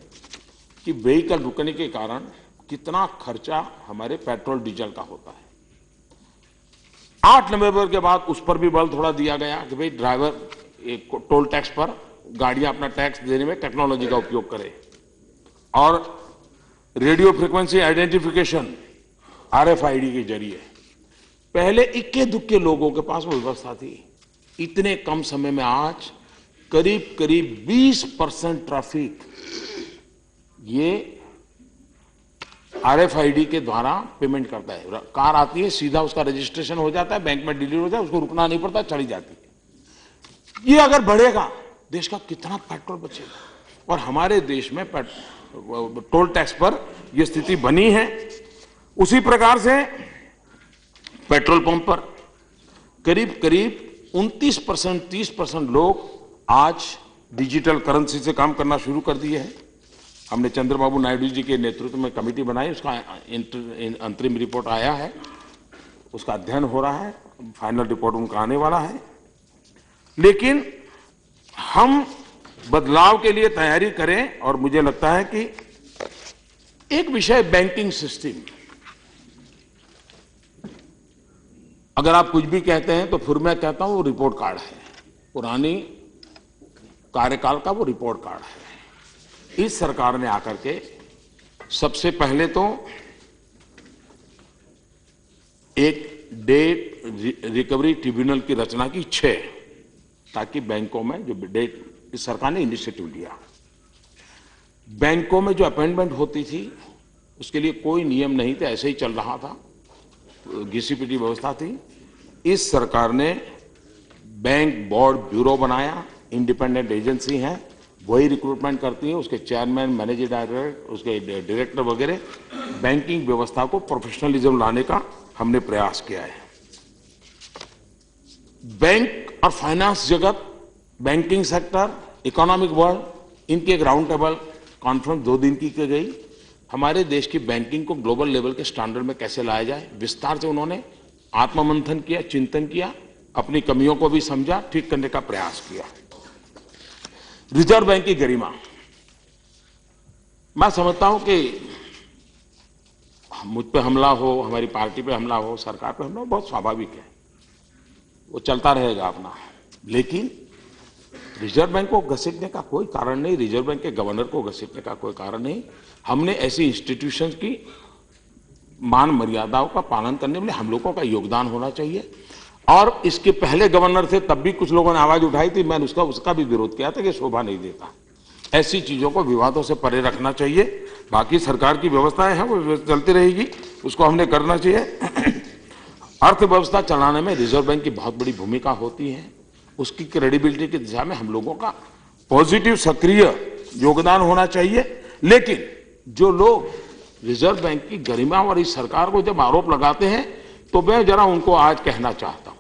कि व्हीकल रुकने के कारण कितना खर्चा हमारे पेट्रोल डीजल का होता है। 8 नवंबर के बाद उस पर भी बल थोड़ा दिया गया कि भाई ड्राइवर एक टोल टैक्स पर गाड़ियां अपना टैक्स देने में टेक्नोलॉजी का उपयोग करें। और रेडियो फ्रीक्वेंसी आइडेंटिफिकेशन RFID के जरिए, पहले इक्के दुक्के लोगों के पास वो व्यवस्था थी। इतने कम समय में आज करीब करीब 20% ट्रैफिक ये RFID के द्वारा पेमेंट करता है। कार आती है, सीधा उसका रजिस्ट्रेशन हो जाता है, बैंक में डिलीवर हो जाता है, उसको रुकना नहीं पड़ता, चली जाती है। ये अगर बढ़ेगा, देश का कितना पेट्रोल बचेगा। और हमारे देश में टोल टैक्स पर यह स्थिति बनी है। उसी प्रकार से पेट्रोल पंप पर करीब करीब 29% 30% लोग आज डिजिटल करेंसी से काम करना शुरू कर दिए हैं। हमने चंद्रबाबू नायडू जी के नेतृत्व में कमेटी बनाई, उसका अंतरिम रिपोर्ट आया है, उसका अध्ययन हो रहा है, फाइनल रिपोर्ट उनका आने वाला है। लेकिन हम बदलाव के लिए तैयारी करें। और मुझे लगता है कि एक विषय बैंकिंग सिस्टम, अगर आप कुछ भी कहते हैं तो फिर मैं कहता हूं वो रिपोर्ट कार्ड है, पुरानी कार्यकाल का वो रिपोर्ट कार्ड है। इस सरकार ने आकर के सबसे पहले तो एक डेट रिकवरी ट्रिब्यूनल की रचना की 6, ताकि बैंकों में जो डेट, इस सरकार ने इनिशिएटिव लिया, बैंकों में जो अपॉइंटमेंट होती थी उसके लिए कोई नियम नहीं थे, ऐसे ही चल रहा था, घिसी पिटी व्यवस्था थी। इस सरकार ने बैंक बोर्ड ब्यूरो बनाया, इंडिपेंडेंट एजेंसी है, वही रिक्रूटमेंट करती है, उसके चेयरमैन, मैनेजिंग डायरेक्टर, उसके डायरेक्टर वगैरह। बैंकिंग व्यवस्था को प्रोफेशनलिज्म लाने का हमने प्रयास किया है। बैंक और फाइनेंस जगत, बैंकिंग सेक्टर, इकोनॉमिक वर्ल्ड, इनकी एक राउंड टेबल कॉन्फ्रेंस 2 दिन की गई। हमारे देश की बैंकिंग को ग्लोबल लेवल के स्टैंडर्ड में कैसे लाया जाए, विस्तार से उन्होंने आत्ममंथन किया, चिंतन किया, अपनी कमियों को भी समझा, ठीक करने का प्रयास किया। रिजर्व बैंक की गरिमा, मैं समझता हूं कि मुझ पे हमला हो, हमारी पार्टी पे हमला हो, सरकार पे हमला हो, बहुत स्वाभाविक है, वो चलता रहेगा अपना। लेकिन रिजर्व बैंक को घसीटने का कोई कारण नहीं, रिजर्व बैंक के गवर्नर को घसीटने का कोई कारण नहीं। हमने ऐसी इंस्टीट्यूशंस की मान मर्यादाओं का पालन करने में हम लोगों का योगदान होना चाहिए। और इसके पहले गवर्नर थे, तब भी कुछ लोगों ने आवाज उठाई थी, मैंने उसका भी विरोध किया था कि शोभा नहीं देता। ऐसी चीजों को विवादों से परे रखना चाहिए। बाकी सरकार की व्यवस्थाएं हैं, वो चलती रहेगी, उसको हमने करना चाहिए। अर्थव्यवस्था चलाने में रिजर्व बैंक की बहुत बड़ी भूमिका होती है। उसकी क्रेडिबिलिटी की दिशा में हम लोगों का पॉजिटिव सक्रिय योगदान होना चाहिए। लेकिन जो लोग रिजर्व बैंक की गरिमा और इस सरकार को जब आरोप लगाते हैं, तो मैं जरा उनको आज कहना चाहता हूं।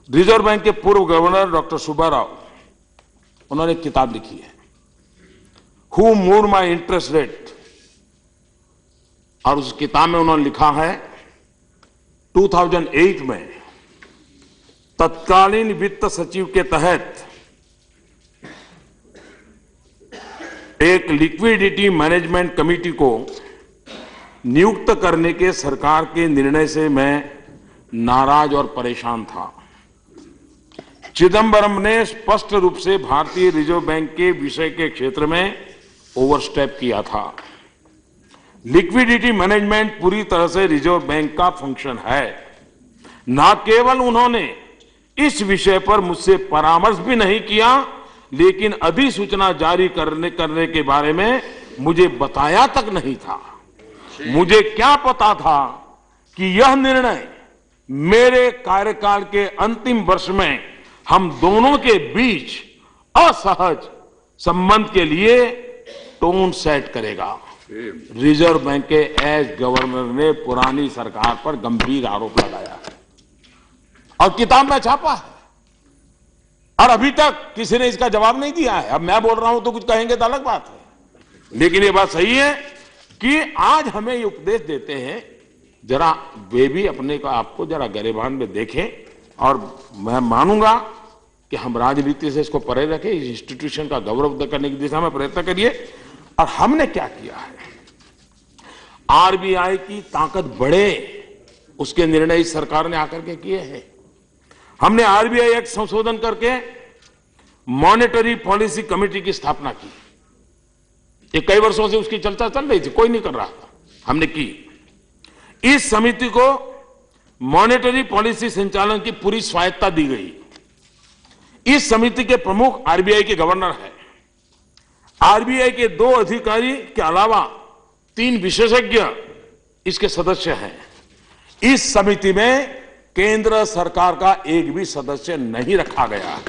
रिजर्व बैंक के पूर्व गवर्नर डॉक्टर सुब्बा राव, उन्होंने एक किताब लिखी है, who moved my interest rate, और उस किताब में उन्होंने लिखा है 2008 में तत्कालीन वित्त सचिव के तहत एक लिक्विडिटी मैनेजमेंट कमेटी को नियुक्त करने के सरकार के निर्णय से मैं नाराज और परेशान था। चिदंबरम ने स्पष्ट रूप से भारतीय रिजर्व बैंक के विषय के क्षेत्र में ओवरस्टेप किया था। लिक्विडिटी मैनेजमेंट पूरी तरह से रिजर्व बैंक का फंक्शन है। न केवल उन्होंने इस विषय पर मुझसे परामर्श भी नहीं किया, लेकिन अधिसूचना जारी करने के बारे में मुझे बताया तक नहीं था। मुझे क्या पता था कि यह निर्णय मेरे कार्यकाल के अंतिम वर्ष में हम दोनों के बीच असहज संबंध के लिए टोन सेट करेगा। रिजर्व बैंक के एज गवर्नर ने पुरानी सरकार पर गंभीर आरोप लगाया है और किताब में छापा है, और अभी तक किसी ने इसका जवाब नहीं दिया है। अब मैं बोल रहा हूं तो कुछ कहेंगे तो अलग बात है, लेकिन ये बात सही है कि आज हमें ये उपदेश देते हैं, जरा वे भी अपने को आपको जरा गरेबान में देखें। और मैं मानूंगा कि हम राजनीति से इसको परे रखें, इस इंस्टीट्यूशन का गौरव करने की दिशा में प्रयत्न करिए। और हमने क्या किया है, आरबीआई की ताकत बढ़े, उसके निर्णय इस सरकार ने आकर के किए हैं। हमने आरबीआई एक्ट संशोधन करके मॉनेटरी पॉलिसी कमेटी की स्थापना की। ये कई वर्षों से उसकी चर्चा चल रही थी, कोई नहीं कर रहा था, हमने की। इस समिति को मॉनेटरी पॉलिसी संचालन की पूरी स्वायत्ता दी गई। इस समिति के प्रमुख आरबीआई के गवर्नर हैं। आरबीआई के 2 अधिकारी के अलावा 3 विशेषज्ञ इसके सदस्य हैं। इस समिति में केंद्र सरकार का एक भी सदस्य नहीं रखा गया है।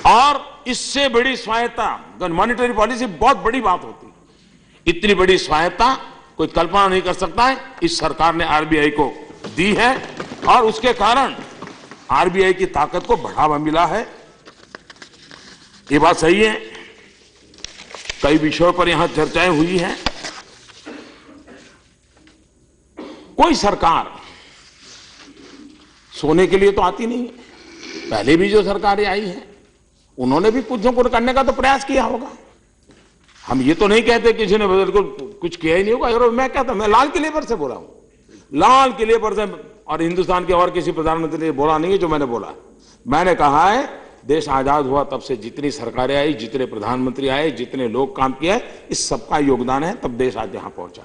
और इससे बड़ी स्वायत्ता, मॉनेटरी पॉलिसी बहुत बड़ी बात होती है, इतनी बड़ी स्वायत्ता कोई कल्पना नहीं कर सकता है, इस सरकार ने आरबीआई को दी है। और उसके कारण आरबीआई की ताकत को बढ़ावा मिला है। ये बात सही है। कई विषयों पर यहां चर्चाएं हुई हैं। कोई सरकार सोने के लिए तो आती नहीं है। पहले भी जो सरकारें आई हैं उन्होंने भी कुछ न कुछ करने का तो प्रयास किया होगा। हम ये तो नहीं कहते किसी ने बिल्कुल कुछ किया ही नहीं होगा। और मैं कहता, मैं लाल किले पर से बोला हूं, लाल किले पर से, और हिंदुस्तान के और किसी प्रधानमंत्री ने बोला नहीं है जो मैंने बोला। मैंने कहा है देश आजाद हुआ तब से जितनी सरकारें आई, जितने प्रधानमंत्री आए, जितने लोग काम किए, इस सबका योगदान है, तब देश आज यहां पहुंचा।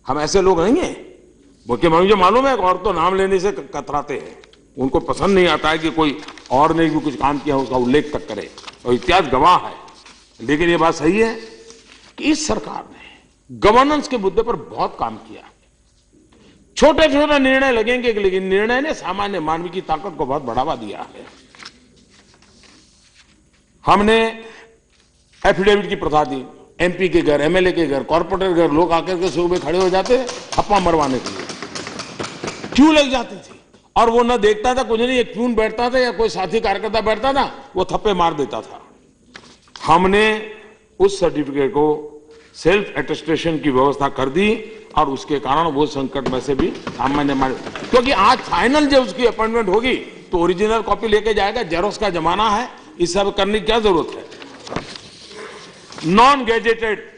हम ऐसे लोग नहीं है। मुझे मालूम है और तो नाम लेने से कतराते हैं, उनको पसंद नहीं आता है कि कोई और ने भी कुछ काम किया उसका उल्लेख तक करे, और इतिहास गवाह है। लेकिन ये बात सही है कि इस सरकार ने गवर्नेंस के मुद्दे पर बहुत काम किया। छोटे छोटे निर्णय लगेंगे, लेकिन निर्णय ने सामान्य मानव की ताकत को बहुत बढ़ावा दिया है। हमने एफिडेविट की प्रथा दी, एमपी के घर, एमएलए के घर, कॉर्पोरेटर के घर लोग आकर के सुबह खड़े हो जाते हप्पा मरवाने के लिए, क्यों लग जाती थी, और वो न देखता था कुछ नहीं, एक प्यून बैठता था या कोई साथी कार्यकर्ता बैठता था, वो थप्पे मार देता था। हमने उस सर्टिफिकेट को सेल्फ अटेस्टेशन की व्यवस्था कर दी और उसके कारण वो संकट में से भी सामान्य मान, क्योंकि आज फाइनल जब उसकी अपॉइंटमेंट होगी तो ओरिजिनल कॉपी लेके जाएगा, जेरोक्स का जमाना है, इस सब करने की क्या जरूरत है। नॉन गैजेटेड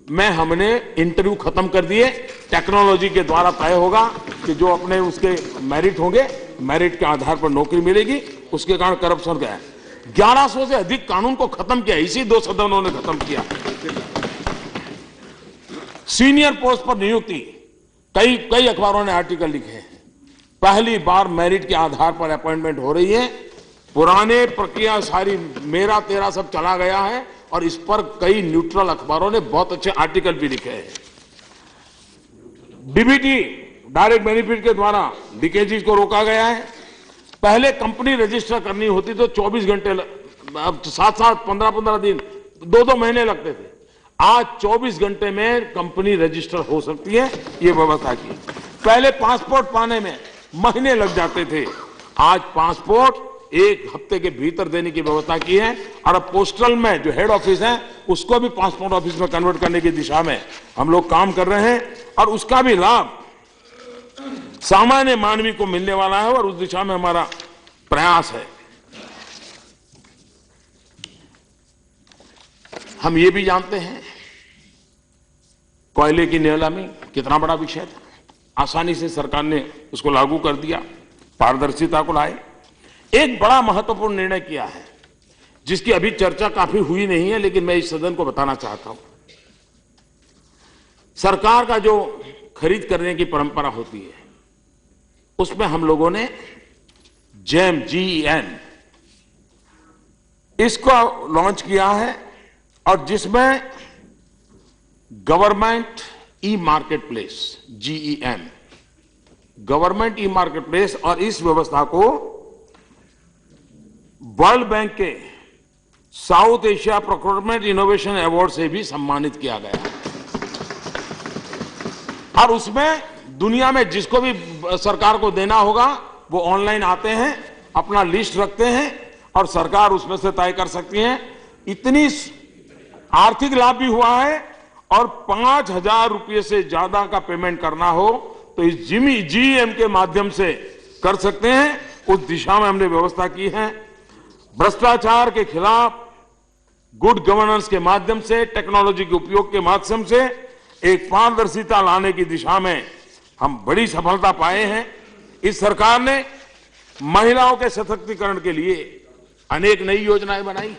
में हमने इंटरव्यू खत्म कर दिए, टेक्नोलॉजी के द्वारा तय होगा कि जो अपने उसके मेरिट होंगे, मेरिट के आधार पर नौकरी मिलेगी, उसके कारण करप्शन का है। 1100 से अधिक कानून को खत्म किया, इसी 2 सदनों ने खत्म किया। सीनियर पोस्ट पर नियुक्ति, कई अखबारों ने आर्टिकल लिखे हैं, पहली बार मेरिट के आधार पर अपॉइंटमेंट हो रही है। पुराने प्रक्रिया सारी मेरा तेरा सब चला गया है और इस पर कई न्यूट्रल अखबारों ने बहुत अच्छे आर्टिकल भी लिखे हैं। डीबीटी, डायरेक्ट बेनिफिट के द्वारा लीकेजेस को रोका गया है। पहले कंपनी रजिस्टर करनी होती तो 24 घंटे, 7-7, 15-15 दिन, 2-2 महीने लगते थे। आज 24 घंटे में कंपनी रजिस्टर हो सकती है, ये व्यवस्था की। पहले पासपोर्ट पाने में महीने लग जाते थे, आज पासपोर्ट 1 हफ्ते के भीतर देने की व्यवस्था की है। और अब पोस्टल में जो हेड ऑफिस है उसको भी पासपोर्ट ऑफिस में कन्वर्ट करने की दिशा में हम लोग काम कर रहे हैं और उसका भी लाभ सामान्य मानवी को मिलने वाला है और उस दिशा में हमारा प्रयास है। हम ये भी जानते हैं कोयले की नीलामी कितना बड़ा विषय था, आसानी से सरकार ने उसको लागू कर दिया, पारदर्शिता को लाए। एक बड़ा महत्वपूर्ण निर्णय किया है जिसकी अभी चर्चा काफी हुई नहीं है, लेकिन मैं इस सदन को बताना चाहता हूं। सरकार का जो खरीद करने की परंपरा होती है उसमें हम लोगों ने जेम, GEM, इसको लॉन्च किया है और जिसमें government e market place, GEM, government e market place, और इस व्यवस्था को वर्ल्ड बैंक के south Asia procurement innovation award से भी सम्मानित किया गया है। और उसमें दुनिया में जिसको भी सरकार को देना होगा वो ऑनलाइन आते हैं, अपना लिस्ट रखते हैं और सरकार उसमें से तय कर सकती है। इतनी आर्थिक लाभ भी हुआ है और 5,000 रुपये से ज्यादा का पेमेंट करना हो तो इस GEM के माध्यम से कर सकते हैं। उस दिशा में हमने व्यवस्था की है। भ्रष्टाचार के खिलाफ गुड गवर्नेंस के माध्यम से, टेक्नोलॉजी के उपयोग के माध्यम से एक पारदर्शिता लाने की दिशा में हम बड़ी सफलता पाए हैं। इस सरकार ने महिलाओं के सशक्तिकरण के लिए अनेक नई योजनाएं बनाई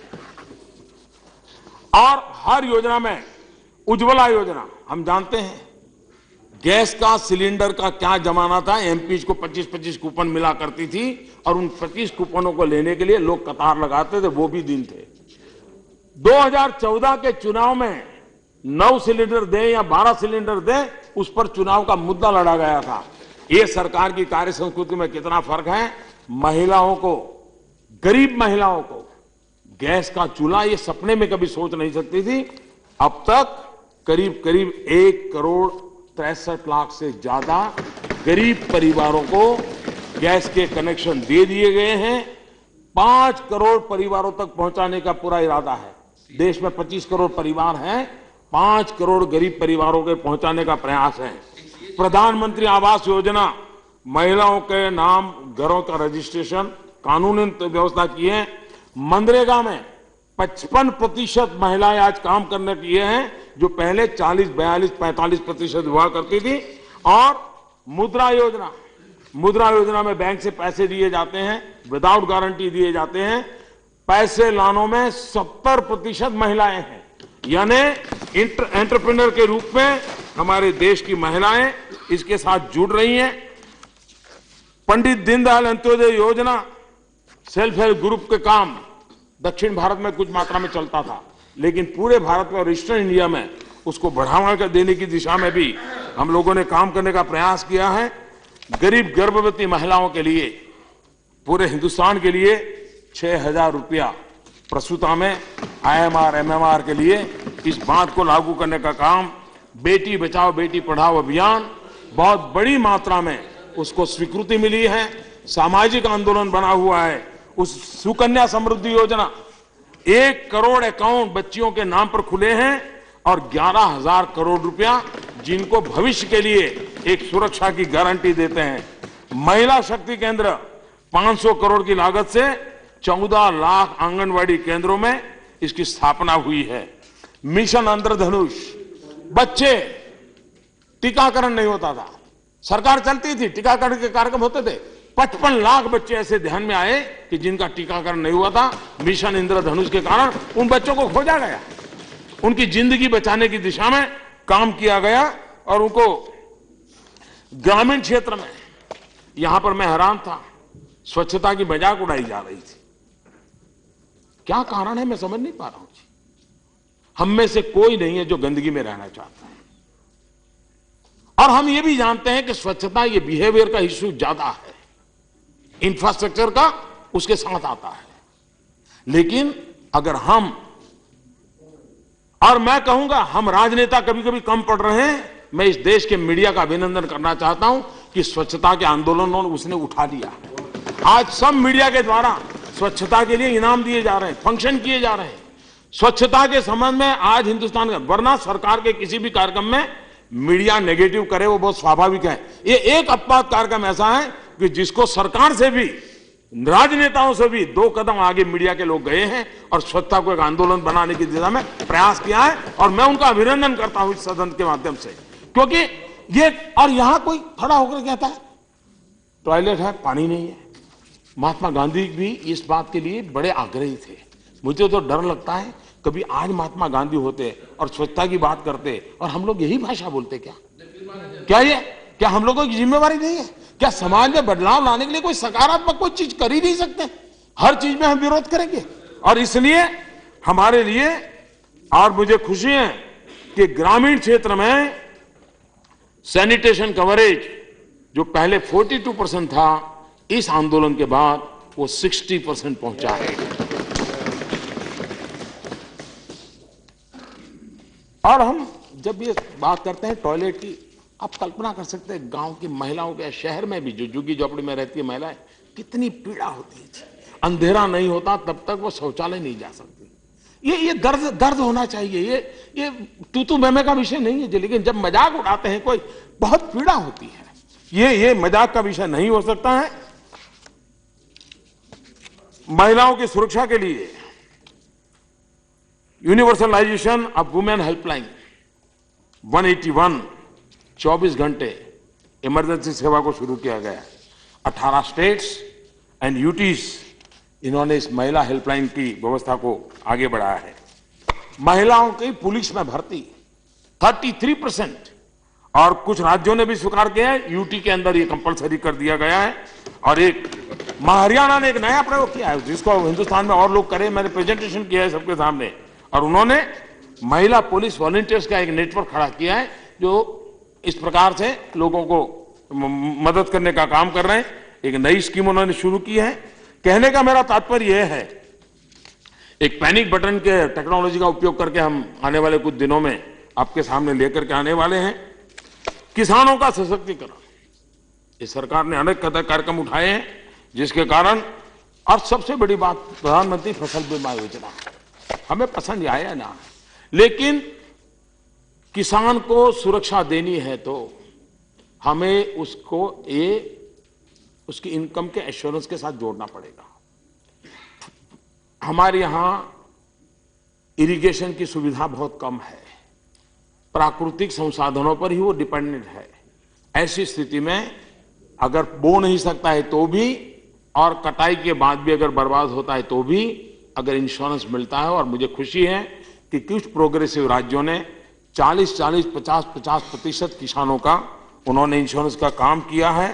और हर योजना में, उज्ज्वला योजना, हम जानते हैं गैस का सिलेंडर का क्या जमाना था, एमपीज को 25-25 कूपन मिला करती थी और उन 25 कूपनों को लेने के लिए लोग कतार लगाते थे, वो भी दिन थे। 2014 के चुनाव में 9 सिलेंडर दें या 12 सिलेंडर दें, उस पर चुनाव का मुद्दा लड़ा गया था। ये सरकार की कार्य संस्कृति में कितना फर्क है। महिलाओं को, गरीब महिलाओं को गैस का चूल्हा ये सपने में कभी सोच नहीं सकती थी। अब तक करीब करीब 1,63,00,000 से ज्यादा गरीब परिवारों को गैस के कनेक्शन दे दिए गए हैं। 5 करोड़ परिवारों तक पहुंचाने का पूरा इरादा है। देश में 25 करोड़ परिवार हैं, 5 करोड़ गरीब परिवारों के पहुंचाने का प्रयास है। प्रधानमंत्री आवास योजना, महिलाओं के नाम घरों का रजिस्ट्रेशन, कानूनी व्यवस्था की है। मनरेगा में 55% महिलाएं आज काम करने की हैं, जो पहले 40, 42, 45% हुआ करती थी। और मुद्रा योजना में बैंक से पैसे दिए जाते हैं, विदाउट गारंटी दिए जाते हैं। पैसे लाने में 70% महिलाएं हैं, यानी एंटरप्रेन्योर के रूप में हमारे देश की महिलाएं इसके साथ जुड़ रही हैं। पंडित दीनदयाल अंत्योदय योजना, सेल्फ हेल्प ग्रुप के काम दक्षिण भारत में कुछ मात्रा में चलता था, लेकिन पूरे भारत में और ईस्टर्न इंडिया में उसको बढ़ावा देने की दिशा में भी हम लोगों ने काम करने का प्रयास किया है। गरीब गर्भवती महिलाओं के लिए पूरे हिंदुस्तान के लिए 6,000 रुपया प्रसूता में IMR MMR के लिए इस बात को लागू करने का काम, बेटी बचाओ बेटी पढ़ाओ अभियान बहुत बड़ी मात्रा में उसको स्वीकृति मिली है, सामाजिक आंदोलन बना हुआ है। उस सुकन्या समृद्धि योजना 1 करोड़ अकाउंट बच्चियों के नाम पर खुले हैं और 11,000 करोड़ रुपया जिनको भविष्य के लिए एक सुरक्षा की गारंटी देते हैं। महिला शक्ति केंद्र 500 करोड़ की लागत से 14 लाख आंगनवाड़ी केंद्रों में इसकी स्थापना हुई है। मिशन इंद्रधनुष, बच्चे टीकाकरण नहीं होता था, सरकार चलती थी, टीकाकरण के कार्यक्रम होते थे, 55 लाख बच्चे ऐसे ध्यान में आए कि जिनका टीकाकरण नहीं हुआ था। मिशन इंद्रधनुष के कारण उन बच्चों को खोजा गया, उनकी जिंदगी बचाने की दिशा में काम किया गया और उनको ग्रामीण क्षेत्र में, यहां पर मैं हैरान था, स्वच्छता की मजाक उड़ाई जा रही थी। क्या कारण है मैं समझ नहीं पा रहा हूं जी। हम में से कोई नहीं है जो गंदगी में रहना चाहता है, और हम ये भी जानते हैं कि स्वच्छता ये बिहेवियर का इश्यू ज्यादा है, इंफ्रास्ट्रक्चर का उसके साथ आता है। लेकिन अगर हम, और मैं कहूंगा हम राजनेता कभी कभी कम पड़ रहे हैं, मैं इस देश के मीडिया का अभिनंदन करना चाहता हूं कि स्वच्छता के आंदोलनों उसने उठा लिया। आज सब मीडिया के द्वारा स्वच्छता के लिए इनाम दिए जा रहे हैं, फंक्शन किए जा रहे हैं। स्वच्छता के संबंध में आज हिंदुस्तान का, वरना सरकार के किसी भी कार्यक्रम में मीडिया नेगेटिव करे वो बहुत स्वाभाविक है। ये एक अपवाद कार्यक्रम ऐसा है कि जिसको सरकार से भी, राजनेताओं से भी 2 कदम आगे मीडिया के लोग गए हैं और स्वच्छता को एक आंदोलन बनाने की दिशा में प्रयास किया है, और मैं उनका अभिनंदन करता हूं इस सदन के माध्यम से। क्योंकि ये, और यहां कोई खड़ा होकर कहता है टॉयलेट है, पानी नहीं है। महात्मा गांधी भी इस बात के लिए बड़े आग्रही थे। मुझे तो डर लगता है कभी आज महात्मा गांधी होते और स्वच्छता की बात करते और हम लोग यही भाषा बोलते क्या हम लोगों की जिम्मेवारी नहीं है? क्या समाज में बदलाव लाने के लिए कोई सकारात्मक कोई चीज कर ही नहीं सकते? हर चीज में हम विरोध करेंगे। और इसलिए हमारे लिए, और मुझे खुशी है कि ग्रामीण क्षेत्र में सैनिटेशन कवरेज जो पहले 42% था, इस आंदोलन के बाद वो 60% पहुंचा है। और हम जब ये बात करते हैं टॉयलेट की, आप कल्पना कर सकते हैं गांव की महिलाओं के, शहर में भी जो झुग्गी झोपड़ी में रहती है महिलाएं, कितनी पीड़ा होती है। अंधेरा नहीं होता तब तक वो शौचालय नहीं जा सकती। ये दर्द होना चाहिए। ये तू मैमे का विषय नहीं है, लेकिन जब मजाक उड़ाते हैं कोई, बहुत पीड़ा होती है। ये मजाक का विषय नहीं हो सकता है। महिलाओं की सुरक्षा के लिए यूनिवर्सलाइजेशन ऑफ वुमेन हेल्पलाइन 181 24 घंटे इमरजेंसी सेवा को शुरू किया गया। 18 स्टेट्स एंड यूटीज इन्होंने इस महिला हेल्पलाइन की व्यवस्था को आगे बढ़ाया है। महिलाओं की पुलिस में भर्ती 33%, और कुछ राज्यों ने भी स्वीकार किया है, यूटी के अंदर ये कंपलसरी कर दिया गया है। और एक हरियाणा ने एक नया प्रयोग किया है जिसको हिंदुस्तान में और लोग करें, मैंने प्रेजेंटेशन किया है सबके सामने, और उन्होंने महिला पुलिस वॉलंटियर्स का एक नेटवर्क खड़ा किया है जो इस प्रकार से लोगों को मदद करने का काम कर रहे हैं। एक नई स्कीम उन्होंने शुरू की है। कहने का मेरा तात्पर्य यह है, एक पैनिक बटन के टेक्नोलॉजी का उपयोग करके हम आने वाले कुछ दिनों में आपके सामने लेकर के आने वाले हैं। किसानों का सशक्तिकरण, इस सरकार ने अनेक कार्यक्रम उठाए हैं जिसके कारण, और सबसे बड़ी बात प्रधानमंत्री फसल बीमा योजना, हमें पसंद आया ना, लेकिन किसान को सुरक्षा देनी है तो हमें उसको उसकी इनकम के एश्योरेंस के साथ जोड़ना पड़ेगा। हमारे यहां इरिगेशन की सुविधा बहुत कम है, प्राकृतिक संसाधनों पर ही वो डिपेंडेंट है। ऐसी स्थिति में अगर बो नहीं सकता है तो भी, और कटाई के बाद भी अगर बर्बाद होता है तो भी, अगर इंश्योरेंस मिलता है, और मुझे खुशी है कि कुछ प्रोग्रेसिव राज्यों ने 40-40, 50-50% किसानों का उन्होंने इंश्योरेंस का काम किया है।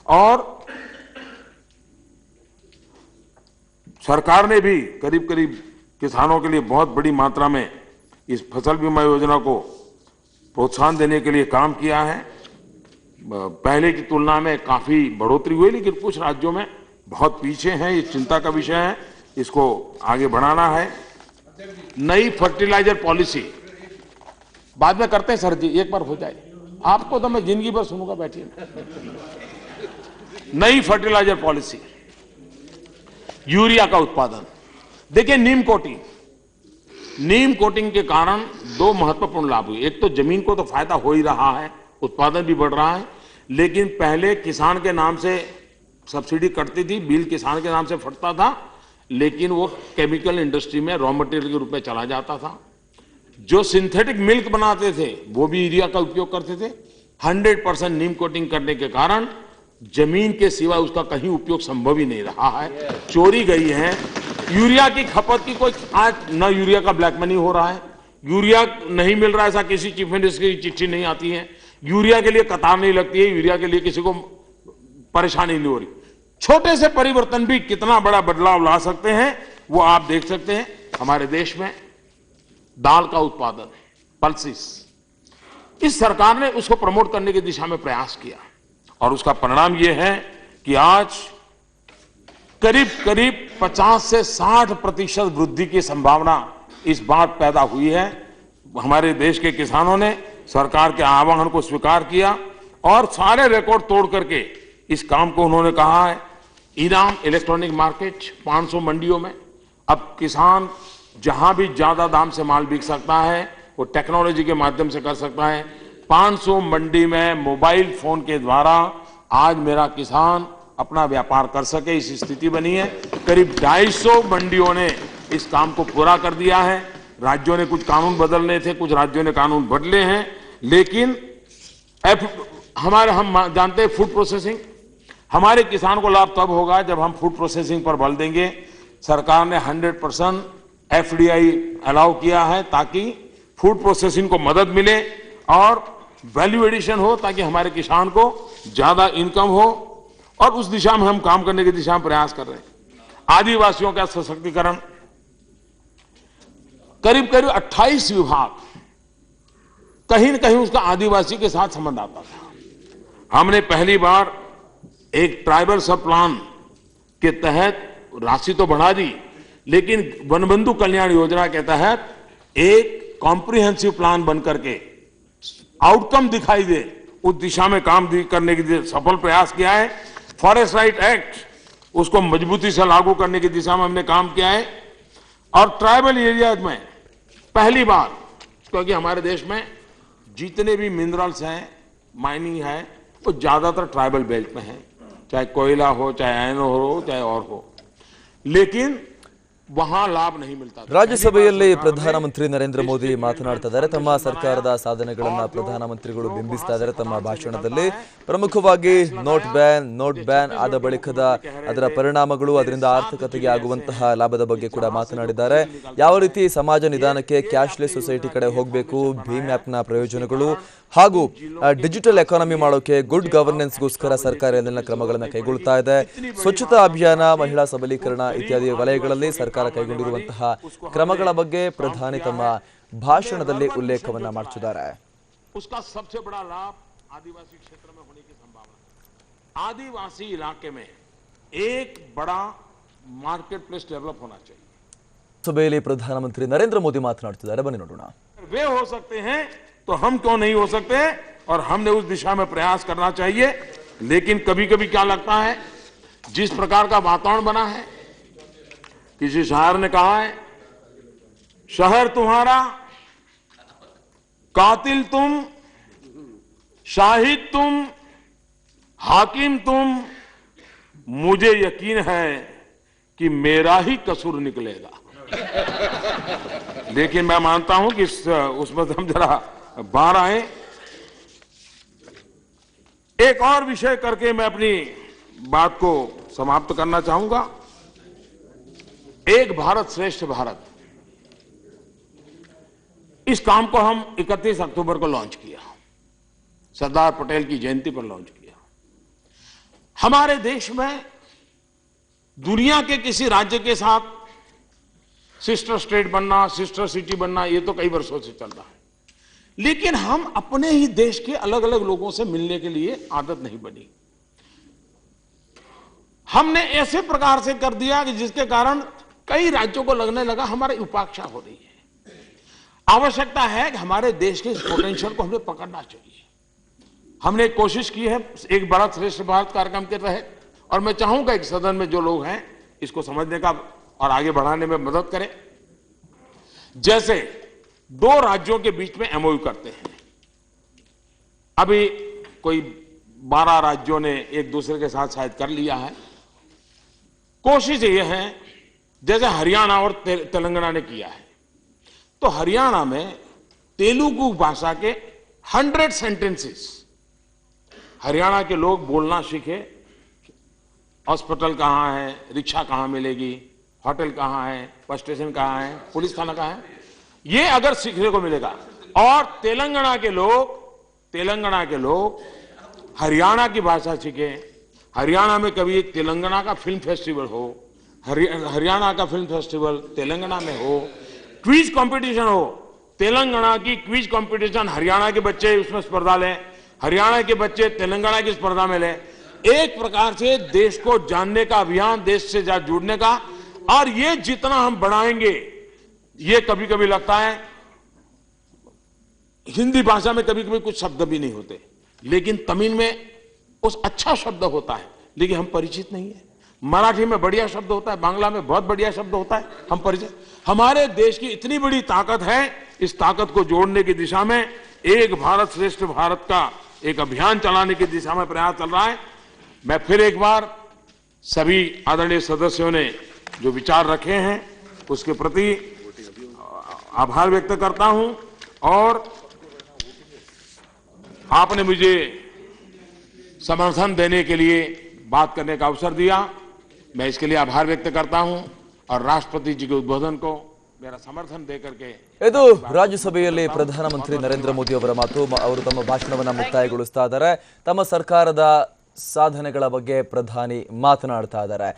और सरकार ने भी करीब करीब किसानों के लिए बहुत बड़ी मात्रा में इस फसल बीमा योजना को प्रोत्साहन देने के लिए काम किया है। पहले की तुलना में काफी बढ़ोतरी हुई, लेकिन कुछ राज्यों में बहुत पीछे हैं। ये चिंता का विषय है, इसको आगे बढ़ाना है। नई फर्टिलाइजर पॉलिसी बाद में करते हैं सर जी, एक बार हो जाए। आपको तो मैं जिंदगी भर सुनूंगा, बैठिए। नई फर्टिलाइजर पॉलिसी, यूरिया का उत्पादन। देखिए, नीम कोटिंग के कारण दो महत्वपूर्ण लाभ हुए। एक तो जमीन को तो फायदा हो ही रहा है, उत्पादन भी बढ़ रहा है, लेकिन पहले किसान के नाम से सब्सिडी कटती थी, बिल किसान के नाम से फटता था, लेकिन वो केमिकल इंडस्ट्री में रॉ मटेरियल के रूप में चला जाता था। जो सिंथेटिक मिल्क बनाते थे वो भी यूरिया का उपयोग करते थे। 100% नीम कोटिंग करने के कारण जमीन के सिवा उसका कहीं उपयोग संभव ही नहीं रहा है, चोरी गई है। यूरिया की खपत की कोई आज न यूरिया का ब्लैक मनी हो रहा है, यूरिया नहीं मिल रहा है ऐसा किसी चीफ मिनिस्टर की चिट्ठी नहीं आती है, यूरिया के लिए कतार नहीं लगती है, यूरिया के लिए किसी को परेशानी नहीं हो रही। छोटे से परिवर्तन भी कितना बड़ा बदलाव ला सकते हैं वो आप देख सकते हैं। हमारे देश में दाल का उत्पादन, पल्सिस, इस सरकार ने उसको प्रमोट करने की दिशा में प्रयास किया और उसका परिणाम यह है कि आज करीब 50 से 60% वृद्धि की संभावना इस बार पैदा हुई है। हमारे देश के किसानों ने सरकार के आह्वान को स्वीकार किया और सारे रिकॉर्ड तोड़ करके इस काम को उन्होंने कहा है। इनाम इलेक्ट्रॉनिक मार्केट 500 मंडियों में अब किसान जहां भी ज्यादा दाम से माल बिक सकता है वो टेक्नोलॉजी के माध्यम से कर सकता है। 500 मंडी में मोबाइल फोन के द्वारा आज मेरा किसान अपना व्यापार कर सके, इस स्थिति बनी है। करीब 250 मंडियों ने इस काम को पूरा कर दिया है। राज्यों ने कुछ कानून बदलने थे, कुछ राज्यों ने कानून बदले हैं, लेकिन हम जानते हैं फूड प्रोसेसिंग, हमारे किसान को लाभ तब होगा जब हम फूड प्रोसेसिंग पर बल देंगे। सरकार ने 100% FDI अलाउ किया है ताकि फूड प्रोसेसिंग को मदद मिले और वैल्यू एडिशन हो, ताकि हमारे किसान को ज्यादा इनकम हो, और उस दिशा में हम काम करने की दिशा में प्रयास कर रहे हैं। आदिवासियों का सशक्तिकरण, करीब 28 विभाग कहीं न कहीं उसका आदिवासी के साथ संबंध आता था। हमने पहली बार एक ट्राइबल सब प्लान के तहत राशि तो बढ़ा दी, लेकिन वनबंधु कल्याण योजना के तहत एक कॉम्प्रिहेंसिव प्लान बनकर के आउटकम दिखाई दे, उस दिशा में काम करने की सफल प्रयास किया है। फॉरेस्ट राइट एक्ट, उसको मजबूती से लागू करने की दिशा में हमने काम किया है। और ट्राइबल एरियाज में पहली बार, क्योंकि हमारे देश में जितने भी मिनरल्स हैं, माइनिंग है, वो ज्यादातर ट्राइबल बेल्ट में है, चाहे कोयला हो, चाहे आयरन हो, चाहे और हो, लेकिन वहां लाभ नहीं मिलता। ರಾಜ್ಯಸಭೆಯಲ್ಲಿ ಪ್ರಧಾನಮಂತ್ರಿ ನರೇಂದ್ರ ಮೋದಿ ಮಾತನಾಡ್ತಾ ಇದ್ದಾರೆ. ತಮ್ಮ ಸರ್ಕಾರದ ಸಾಧನೆಗಳನ್ನ ಪ್ರಧಾನಮಂತ್ರಿಗಳು ಬಿಂಬಿಸ್ತಾ ಇದ್ದಾರೆ ತಮ್ಮ ಭಾಷಣದಲ್ಲಿ. ಪ್ರಮುಖವಾಗಿ ನೋಟ್ ಬ್ಯಾನ್ ಆದ ಬಳಿಕದ ಅದರ ಪರಿಣಾಮಗಳು, ಅದರಿಂದ ಆರ್ಥಿಕತೆಗೆ ಆಗುವಂತಹ ಲಾಭದ ಬಗ್ಗೆ ಕೂಡ ಮಾತನಾಡಿದ್ದಾರೆ. ಯಾವ ರೀತಿ ಸಮಾಜ ನಿಧಾನಕ್ಕೆ ಕ್ಯಾಶ್ಲೆಸ್ ಸೊಸೈಟಿ ಕಡೆ ಹೋಗಬೇಕು, ಭೀಮ್ ಆ್ಯಪ್ನ ಪ್ರಯೋಜನಗಳು ಹಾಗೂ ಡಿಜಿಟಲ್ ಎಕಾನಮಿ ಮಾಡೋಕೆ ಗುಡ್ ಗವರ್ನೆನ್ಸ್ಗೋಸ್ಕರ ಸರ್ಕಾರ ಏನೆಲ್ಲ ಕ್ರಮಗಳನ್ನು ಕೈಗೊಳ್ತಾ ಇದೆ, ಸ್ವಚ್ಛತಾ ಅಭಿಯಾನ, ಮಹಿಳಾ ಸಬಲೀಕರಣ ಇತ್ಯಾದಿ ವಲಯಗಳಲ್ಲಿ ಸರ್ಕಾರ ಕೈಗೊಂಡಿರುವಂತಹ ಕ್ರಮಗಳ ಬಗ್ಗೆ ಪ್ರಧಾನಿ ತಮ್ಮ ಭಾಷಣದಲ್ಲಿ ಉಲ್ಲೇಖವನ್ನ ಮಾಡಿದ್ದಾರೆ. उसका सबसे बड़ा लाभ आदिवासी क्षेत्र में होने की संभावना है। आदिवासी इलाके में एक बड़ा मार्केट प्लेस डेवलप होना चाहिए। ಸಭೆಯಲ್ಲಿ ಪ್ರಧಾನಮಂತ್ರಿ ನರೇಂದ್ರ ಮೋದಿ ಮಾತನಾಡ್ತಿದ್ದಾರೆ, ಬನ್ನಿ ನೋಡೋಣ. वे हो सकते हैं तो हम क्यों नहीं हो सकते, और हमने उस दिशा में प्रयास करना चाहिए। लेकिन कभी कभी क्या लगता है, जिस प्रकार का वातावरण बना है, किसी शायर ने कहा है, शहर तुम्हारा, कातिल तुम, शाहिद तुम, हाकिम तुम, मुझे यकीन है कि मेरा ही कसूर निकलेगा। लेकिन मैं मानता हूं कि उसमें हम जरा बाहर आए। एक और विषय करके मैं अपनी बात को समाप्त करना चाहूंगा। एक भारत श्रेष्ठ भारत, इस काम को हम 31 अक्टूबर को लॉन्च किया, सरदार पटेल की जयंती पर लॉन्च किया। हमारे देश में दुनिया के किसी राज्य के साथ सिस्टर स्टेट बनना, सिस्टर सिटी बनना, ये तो कई वर्षों से चल रहा है। लेकिन हम अपने ही देश के अलग अलग लोगों से मिलने के लिए आदत नहीं बनी। हमने ऐसे प्रकार से कर दिया कि जिसके कारण कई राज्यों को लगने लगा हमारी उपेक्षा हो रही है। आवश्यकता है कि हमारे देश के इस पोटेंशियल को हमें पकड़ना चाहिए। हमने कोशिश की है एक भारत श्रेष्ठ भारत कार्यक्रम के तहत, और मैं चाहूंगा कि सदन में जो लोग हैं इसको समझने का और आगे बढ़ाने में मदद करें। जैसे 2 राज्यों के बीच में एमओयू करते हैं, अभी कोई 12 राज्यों ने एक दूसरे के साथ शायद कर लिया है। कोशिश यह है, जैसे हरियाणा और तेलंगाना ने किया है, तो हरियाणा में तेलुगु भाषा के 100 सेंटेंसेस हरियाणा के लोग बोलना सीखे। हॉस्पिटल कहाँ है, रिक्शा कहाँ मिलेगी, होटल कहाँ है, बस स्टेशन कहाँ है, पुलिस थाना कहाँ है, ये अगर सीखने को मिलेगा। और तेलंगाना के लोग हरियाणा की भाषा सीखे। हरियाणा में कभी एक तेलंगाना का फिल्म फेस्टिवल हो, हरियाणा का फिल्म फेस्टिवल तेलंगाना में हो, क्विज कंपटीशन हो, तेलंगाना की क्विज कंपटीशन हरियाणा के बच्चे उसमें स्पर्धा लें, हरियाणा के बच्चे तेलंगाना की स्पर्धा में लें। एक प्रकार से देश को जानने का अभियान, देश से जुड़ने का। और ये जितना हम बढ़ाएंगे, ये कभी कभी लगता है हिंदी भाषा में कभी कभी कुछ शब्द भी नहीं होते, लेकिन तमिल में उस अच्छा शब्द होता है, लेकिन हम परिचित नहीं है। मराठी में बढ़िया शब्द होता है, बांग्ला में बहुत बढ़िया शब्द होता है, हम परिचित। हमारे देश की इतनी बड़ी ताकत है, इस ताकत को जोड़ने की दिशा में एक भारत श्रेष्ठ भारत का एक अभियान चलाने की दिशा में प्रयास चल रहा है। मैं फिर एक बार सभी आदरणीय सदस्यों ने जो विचार रखे हैं उसके प्रति आभार व्यक्त करता हूं, और आपने मुझे समर्थन देने के लिए बात करने का अवसर दिया, मैं इसके लिए आभार व्यक्त करता हूं। और राष्ट्रपति जी के उद्बोधन को मेरा समर्थन दे करके ಇದು ರಾಜ್ಯಸಭೆಯಲ್ಲಿ ಪ್ರಧಾನಮಂತ್ರಿ ನರೇಂದ್ರ ಮೋದಿ ಅವರ ಮಾತು. ಅವರು ತಮ್ಮ ಭಾಷಣವನ್ನ ಮುಕ್ತಾಯಗೊಳಿಸ್ತಾ ಇದ್ದಾರೆ. ತಮ್ಮ ಸರ್ಕಾರದ ಸಾಧನೆಗಳ ಬಗ್ಗೆ ಪ್ರಧಾನಿ ಮಾತನಾಡ್ತಾ ಇದ್ದಾರೆ.